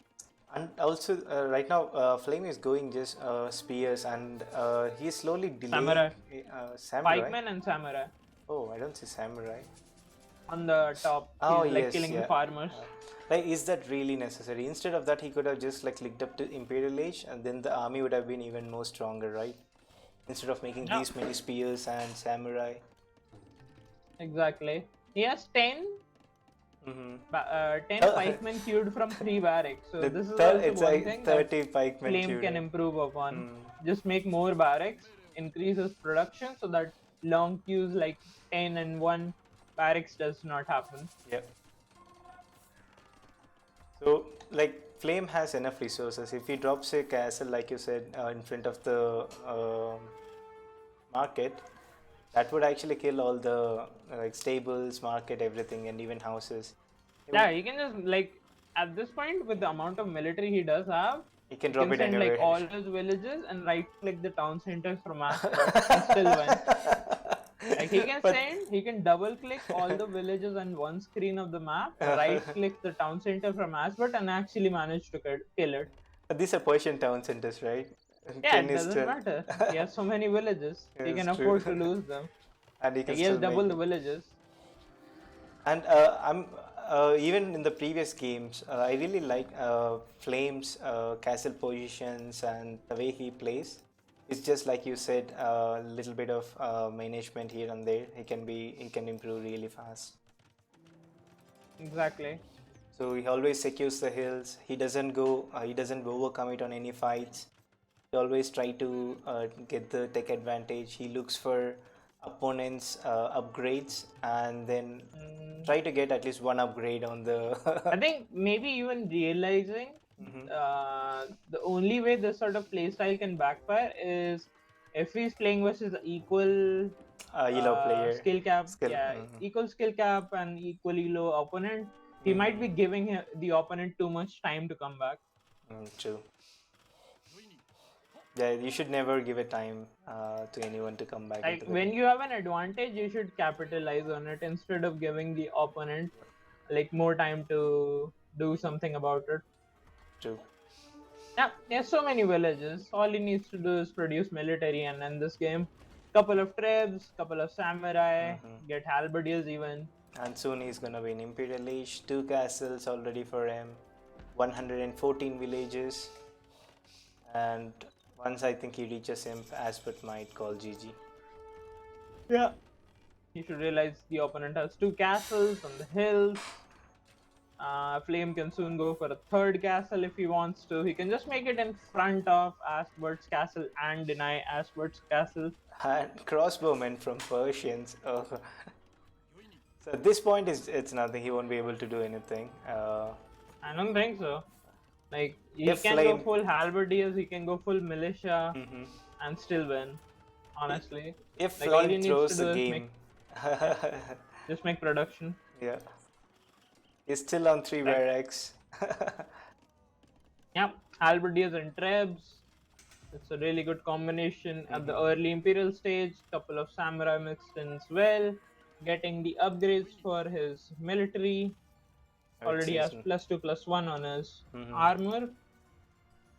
And also, right now, Flame is going just spears, and he's slowly Samurai, delaying samurai. pikemen and samurai Oh, I don't see samurai. on the top. Oh He's like yes, killing the yeah. farmers. Like, is that really necessary? Instead of that, he could have just like clicked up to Imperial Age, and then the army would have been even more stronger, right? Instead of making Yeah, these many spears and samurai. exactly. He has 10 Mm-hmm. 10 pikemen queued from 3 barracks. So The this is also it's one like thing that 30 pikemen Flame queued can in. improve upon. Hmm. Just make more barracks, increase his production so that long queues like 10 and 1 barracks does not happen. Yep. So, like, Flame has enough resources. If he drops a castle, like you said, in front of the market, that would actually kill all the like stables, market, everything, and even houses. Yeah, he can just like at this point with the amount of military he does have, He can he drop can it send like anywhere. all his villages and right click the town centers from Aspert and still win. Like But he can double click all the villages on one screen of the map, right click the town center from Aspert and actually manage to kill it. these are Persian town centers, right? Yeah, Ken it is doesn't still. matter. He has so many villages. He It's can true. afford to lose them. And he can Like he has still make double the it. villages. And I'm even in the previous games, I really like Flame's castle positions and the way he plays. It's just like you said, a little bit of management here and there. He can improve really fast. Exactly. So he always secures the hills. He doesn't overcommit on any fights. He always try to get the tech advantage. He looks for opponents' upgrades and then Mm, try to get at least one upgrade on the. I think maybe even realizing the only way this sort of playstyle can backfire is if he's playing versus equal Yellow player skill cap, skill. yeah, equal skill cap and equally low opponent, he might be giving the opponent too much time to come back. True. Yeah, you should never give a time to anyone to come back Like into the when game. you have an advantage, you should capitalize on it instead of giving the opponent like more time to do something about it. True. Yeah, there's so many villages. All he needs to do is produce military and end this game. Couple of tribes, couple of samurai, get halberdiers even. And soon he's gonna be in Imperial Age. 2 castles already for him. 114 villages. And once I think he reaches him, Aspet might call GG. Yeah. He should realize the opponent has 2 castles on the hills. Flame can soon go for a 3rd castle if he wants to. He can just make it in front of Aspert's castle and deny Aspert's castle. And crossbowmen from Persians. Oh. So at this point, it's nothing. He won't be able to do anything. I don't think so. Like, he If can go Flame- full halberdiers, he can go full militia, and still win. Honestly. If Like, all Flame he needs throws to do the is game, just make production. yeah, he's still on 3 barracks. Yep, halberdiers and trebs. It's a really good combination at the early Imperial stage. Couple of samurai mixed in as well. Getting the upgrades for his military. Already has +2/+1 on his armor.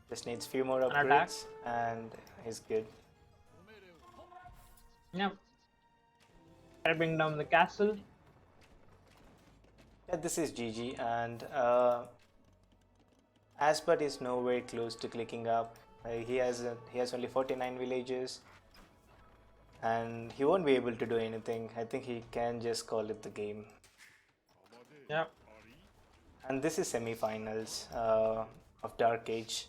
Just needs few more An attack. upgrades, and he's good. Yep. Tearing down the castle. Yeah, this is GG, and Aspert is nowhere close to clicking up. He has only 49 villages, and he won't be able to do anything. I think he can just call it the game. Yep. And this is semi-finals of Dark Age.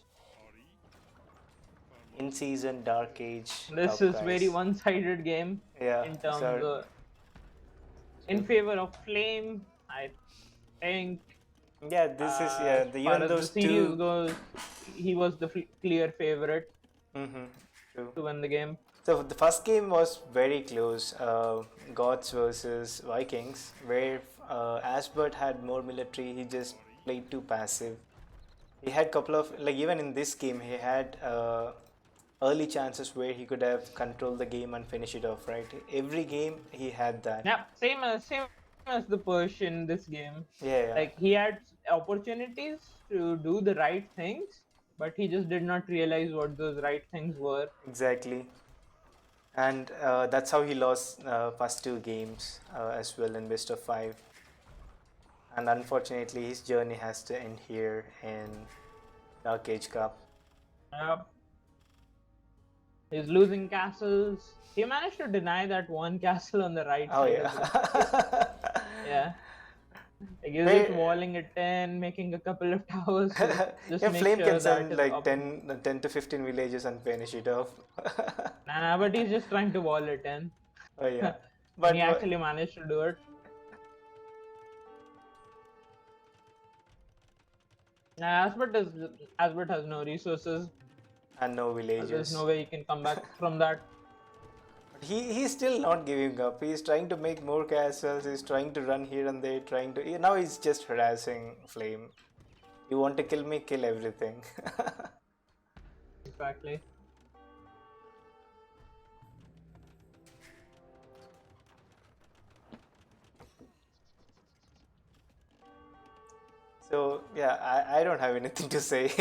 In-season Dark Age. This Cup, is guys. very one-sided game. Yeah, In terms so- of in favor of Flame, I think. Yeah, this is As the, far even as those the series two. goes, he was the clear favorite True. to win the game. So the first game was very close, Goths versus Vikings, where Asbert had more military. He just played too passive. He had couple of, like, even in this game, he had early chances where he could have controlled the game and finish it off. Right, every game he had that. Yeah, same as the Persian this game. Yeah. Like he had opportunities to do the right things, but he just did not realize what those right things were. Exactly. And that's how he lost first 2 games as well in best of 5. And unfortunately, his journey has to end here in Dark Age Cup. Yep. He's losing castles. He managed to deny that one castle on the right Oh side. yeah. Yeah. Like he's just walling it 10, making a couple of towers. Just Yeah, make Flame sure can that send his like 10 to 15 villages and finish it off. Nah, but he's just trying to wall it in. Oh yeah. And But he actually managed to do it. Nah, Asbert has no resources. and no There's villages. no way he can come back from that. He's still not giving up. He's trying to make more castles. He's trying to run here and there. Now he's just harassing Flame. You want to kill me? Kill everything. Exactly. So yeah, I don't have anything to say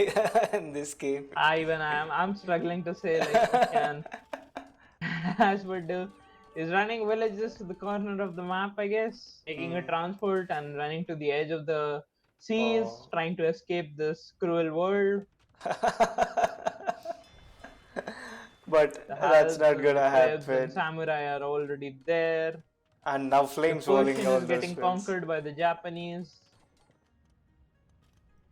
in this game. I'm struggling to say like what can Asbert do. He's running villages to the corner of the map, I guess, taking a transport and running to the edge of the seas, Oh. trying to escape this cruel world. But The that's Halbs not and gonna the Trebs and happen. samurai are already there. And now The Flame's rolling Persian all is those getting wins. conquered by the Japanese.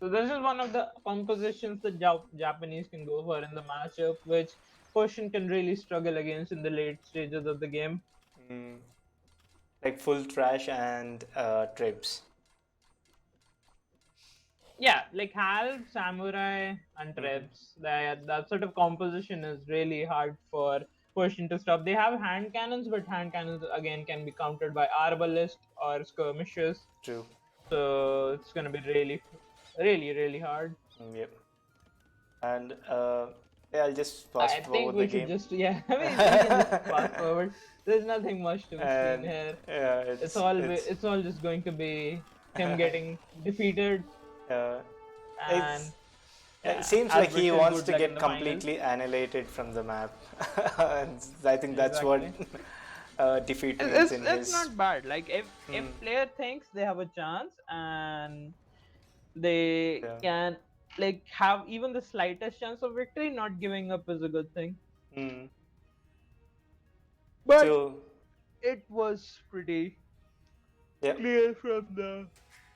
So this is one of the compositions that Japanese can go for in the matchup, which Persian can really struggle against in the late stages of the game. Like full trash and trips. Yeah, like Halb, Samurai, and Trebs. That sort of composition is really hard for Persian to stop. They have hand cannons, but hand cannons again can be countered by arbalist or skirmishers. True. So it's gonna be really hard. Yep. And Yeah, I'll just fast I think forward the we should game. just, yeah, I mean, we can just fast forward. There's nothing much to be seen And here. yeah, It's all just going to be him getting defeated, uh, and it's it yeah, seems like he Albert says wants good to luck in get the finals. completely annihilated from the map. And I think that's what Exactly. defeat It's, means it's in it's his. not bad. Like if Hmm, player thinks they have a chance and they yeah. can like have even the slightest chance of victory, not giving up is a good thing. Hmm. But So it was pretty yeah, clear from the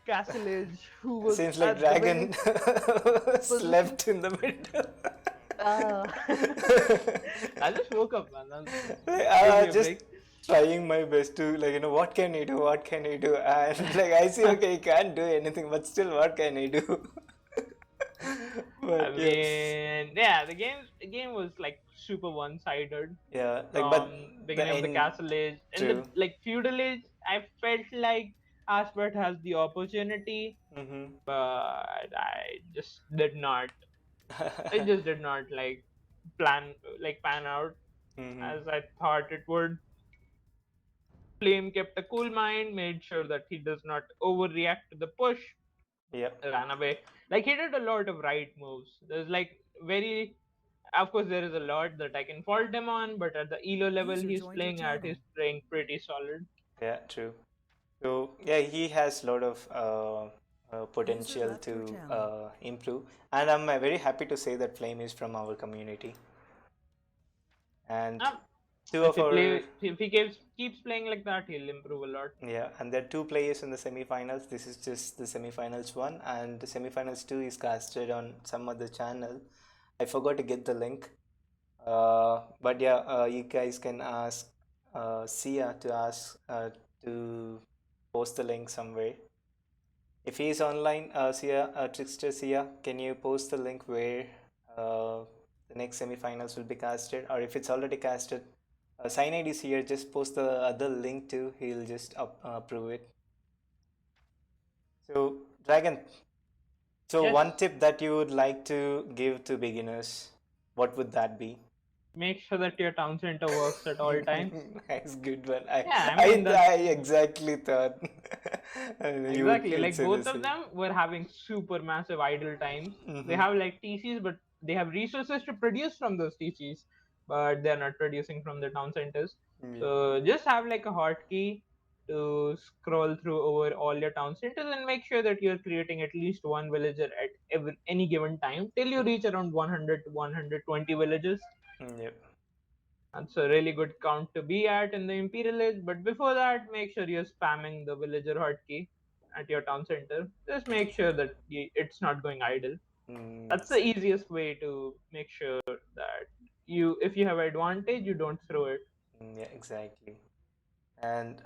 Castle Age who was seems like at the Dragon winning position. slept in the middle. Uh, I just woke up, man. Give I me a just break. trying my best to what can he do? What can he do? And like I see, okay, he can't do anything, but still, what can he do? I But yes, mean, yeah, the game was like super one-sided yeah, like but from the beginning of the end, Castle Age. In the true. like feudal age, I felt like Asbert has the opportunity, Mm-hmm. but I just did not like plan like pan out Mm-hmm. as I thought it would. Flame kept a cool mind, made sure that he does not overreact to the push, Yeah. ran away. Like he did a lot of right moves. There's like very, of course, there is a lot that I can fault him on, but at the elo level User he's joined your playing at, channel. he's playing pretty solid. Yeah, true. So yeah, he has a lot of User potential left your to channel. improve, and I'm very happy to say that Flame is from our community, and Um, two of our if he keeps playing like that, he'll improve a lot. yeah, and there are two players in the semifinals. This is just the semifinals one, and the semifinals two is casted on some other channel. I forgot to get the link, but yeah, you guys can ask Sia to ask to post the link somewhere. If he is online, Sia, Trickster Sia, can you post the link where uh, the next semifinals will be casted? Or if it's already casted, Cyanide is here, just post the other link too. He'll just approve it. So, Dragon, so Yes, one tip that you would like to give to beginners, what would that be? make sure that your town center works at all times. Nice, good one. Yeah, I mean I that's exactly thought exactly, you'd like say the both of same. them were having super massive idle times. They Mm-hmm. have like TCs, but they have resources to produce from those TCs, but they're not producing from the town centers. Yeah. So just have like a hotkey to scroll through over all your town centers and make sure that you're creating at least one villager at any given time till you reach around 100 to 120 villages. Yep. That's a really good count to be at in the Imperial Age. But before that, make sure you're spamming the villager hotkey at your town center. Just make sure that it's not going idle. That's the Exactly. easiest way to make sure that if you have advantage, you don't throw it. Yeah, exactly. And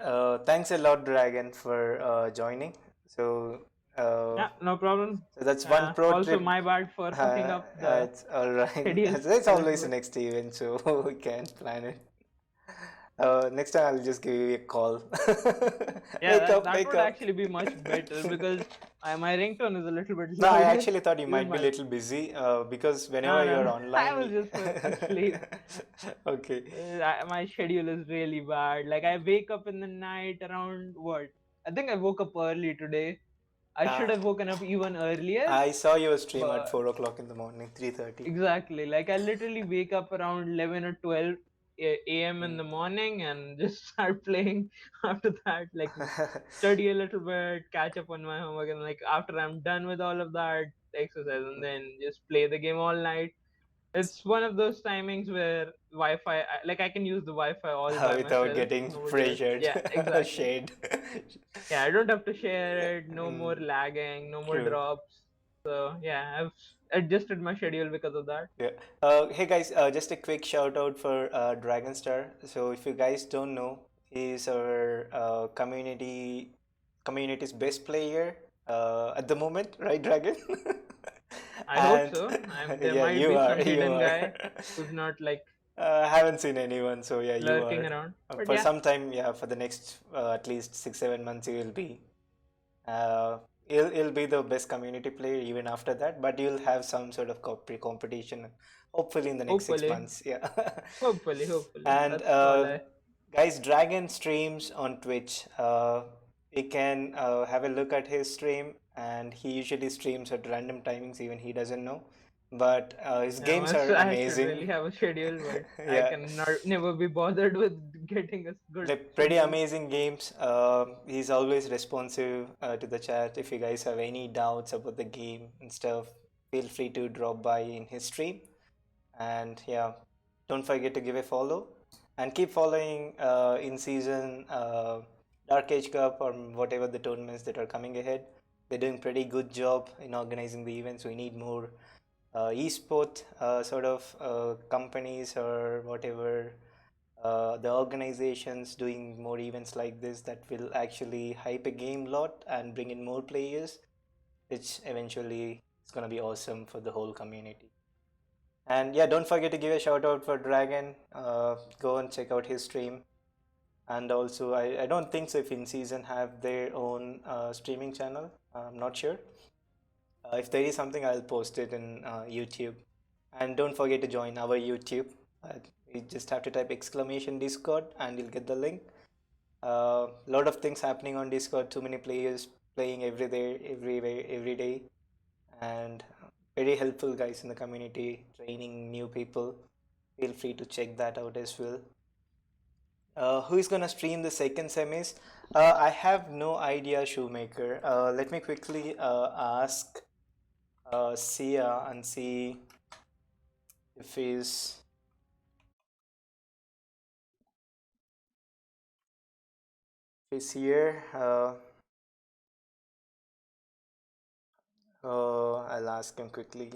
thanks a lot, Dragon, for joining. So, uh, Yeah, no problem. so that's one pro Also, trip. my bad for fucking up the It's all right. schedule It's a little always the bit. next event, so we can't plan it. Next time I'll just give you a call. Yeah, Wake that, up, that wake would up. actually be much better because my ringtone is a little bit No, I louder. actually thought you This is might be a my little busy because no, whenever no, you're no. I online. was just asleep. Okay. My schedule is really bad. Like I wake up in the night around what? I think I woke up early today. I should Uh, have woken up even earlier, I saw your stream at but 4 o'clock in the morning, 3:30. exactly. Like I literally wake up around 11 or 12 a.m. in Mm. the morning and just start playing after that. Like study a little bit, catch up on my homework, and like after I'm done with all of that, exercise, and then just play the game all night. It's one of those timings where Wi-Fi, like I can use the Wi-Fi all by Without myself. getting Nobody else. pressured, Yeah, exactly. shade. Yeah, I don't have to share it. No more Mm, lagging. No more true. drops. So yeah, I've adjusted my schedule because of that. Yeah. Hey guys, just a quick shout out for Dragonstar. So if you guys don't know, he's our community's best player at the moment, right, Dragon? I hope And so. There yeah, might you be are, some you hidden are. guy who's not like Haven't seen anyone, so yeah, you lurking are. around. But For yeah, some time, yeah, for the next at least 6, 7 months, you will be. Uh, he'll be the best community player even after that, but you'll have some sort of competition, hopefully in the next six Hopefully, months. Yeah. hopefully. And That's all I. guys, Dragon streams on Twitch. You can have a look at his stream, and he usually streams at random timings, even he doesn't know. But his Yeah, games are I should amazing. really have a schedule, but I Yeah, can never be bothered with getting a good like pretty schedule. amazing games. He's always responsive to the chat. If you guys have any doubts about the game and stuff, feel free to drop by in his stream. And yeah, don't forget to give a follow and keep following in season Dark Age Cup or whatever the tournaments that are coming ahead. They're doing pretty good job in organizing the events. We need more esport sort of companies or whatever the organizations doing more events like this that will actually hype a game lot and bring in more players, which eventually is going to be awesome for the whole community. And yeah, don't forget to give a shout out for Dragon. Go and check out his stream. And also, I don't think so if in season have their own streaming channel. I'm not sure. If there is something, I'll post it in YouTube. And don't forget to join our YouTube. You just have to type exclamation Discord and you'll get the link. Lot of things happening on Discord. Too many players playing every day, everywhere, every day, and very helpful guys in the community, training new people. Feel free to check that out as well. Who is gonna stream the second semis? I have no idea, Shoemaker. Let me quickly ask Sia and see if he's here. I'll ask him quickly.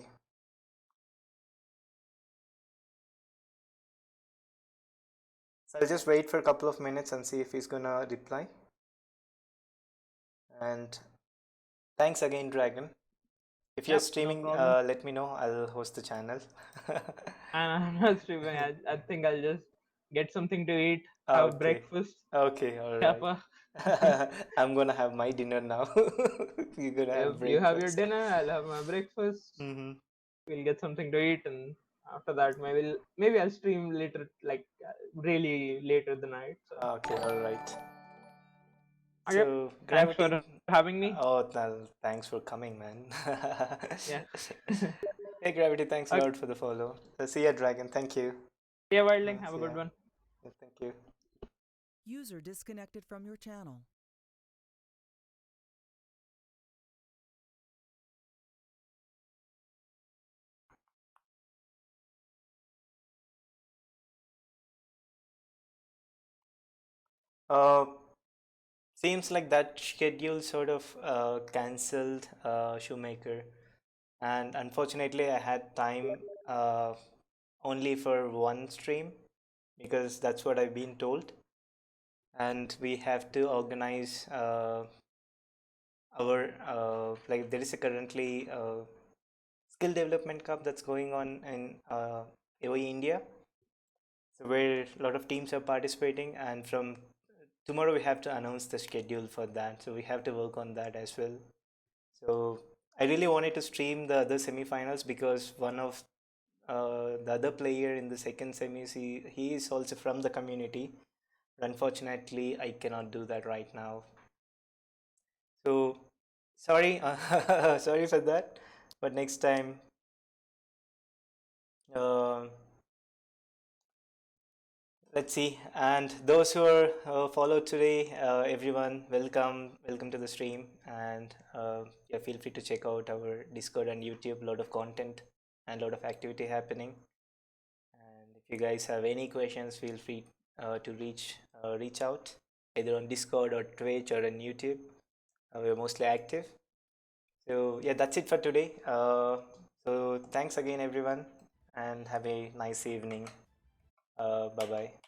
So I'll just wait for a couple of minutes and see if he's gonna reply. And thanks again, Dragon. If you're Yep, no streaming, problem. let me know. I'll host the channel. And I'm not streaming. I think I'll just get something to eat, have Okay. breakfast. Okay, all right. Kappa. I'm gonna have my dinner now. You're gonna have If you have your breakfast. dinner, I'll have my breakfast. Mm-hmm. We'll get something to eat, and after that, maybe I'll stream later, like really later the night. So Okay, all right. okay, So, thanks Gravity. for having me. Oh, well, thanks for coming, man. Yeah. Hey, Gravity, thanks a Okay. lot for the follow. So, see ya, Dragon. Thank you. Yeah, Wildling, have a See good ya. one. Yeah, thank you. User disconnected from your channel. Uh, Seems like that schedule sort of cancelled, Shoemaker. And unfortunately, I had time only for one stream because that's what I've been told. And we have to organize our like there is a currently skill development cup that's going on in AOE India, so where a lot of teams are participating, and from tomorrow we have to announce the schedule for that, so we have to work on that as well. So I really wanted to stream the other semifinals because one of the other player in the second semis, he is also from the community, but unfortunately I cannot do that right now. So sorry, sorry for that, but next time uh, let's see. And those who are followed today, everyone, welcome to the stream. And yeah, feel free to check out our Discord and YouTube. A lot of content and a lot of activity happening. And if you guys have any questions, feel free to reach out either on Discord or Twitch or on YouTube. We're mostly active. So yeah, that's it for today. So thanks again, everyone, and have a nice evening. Bye bye.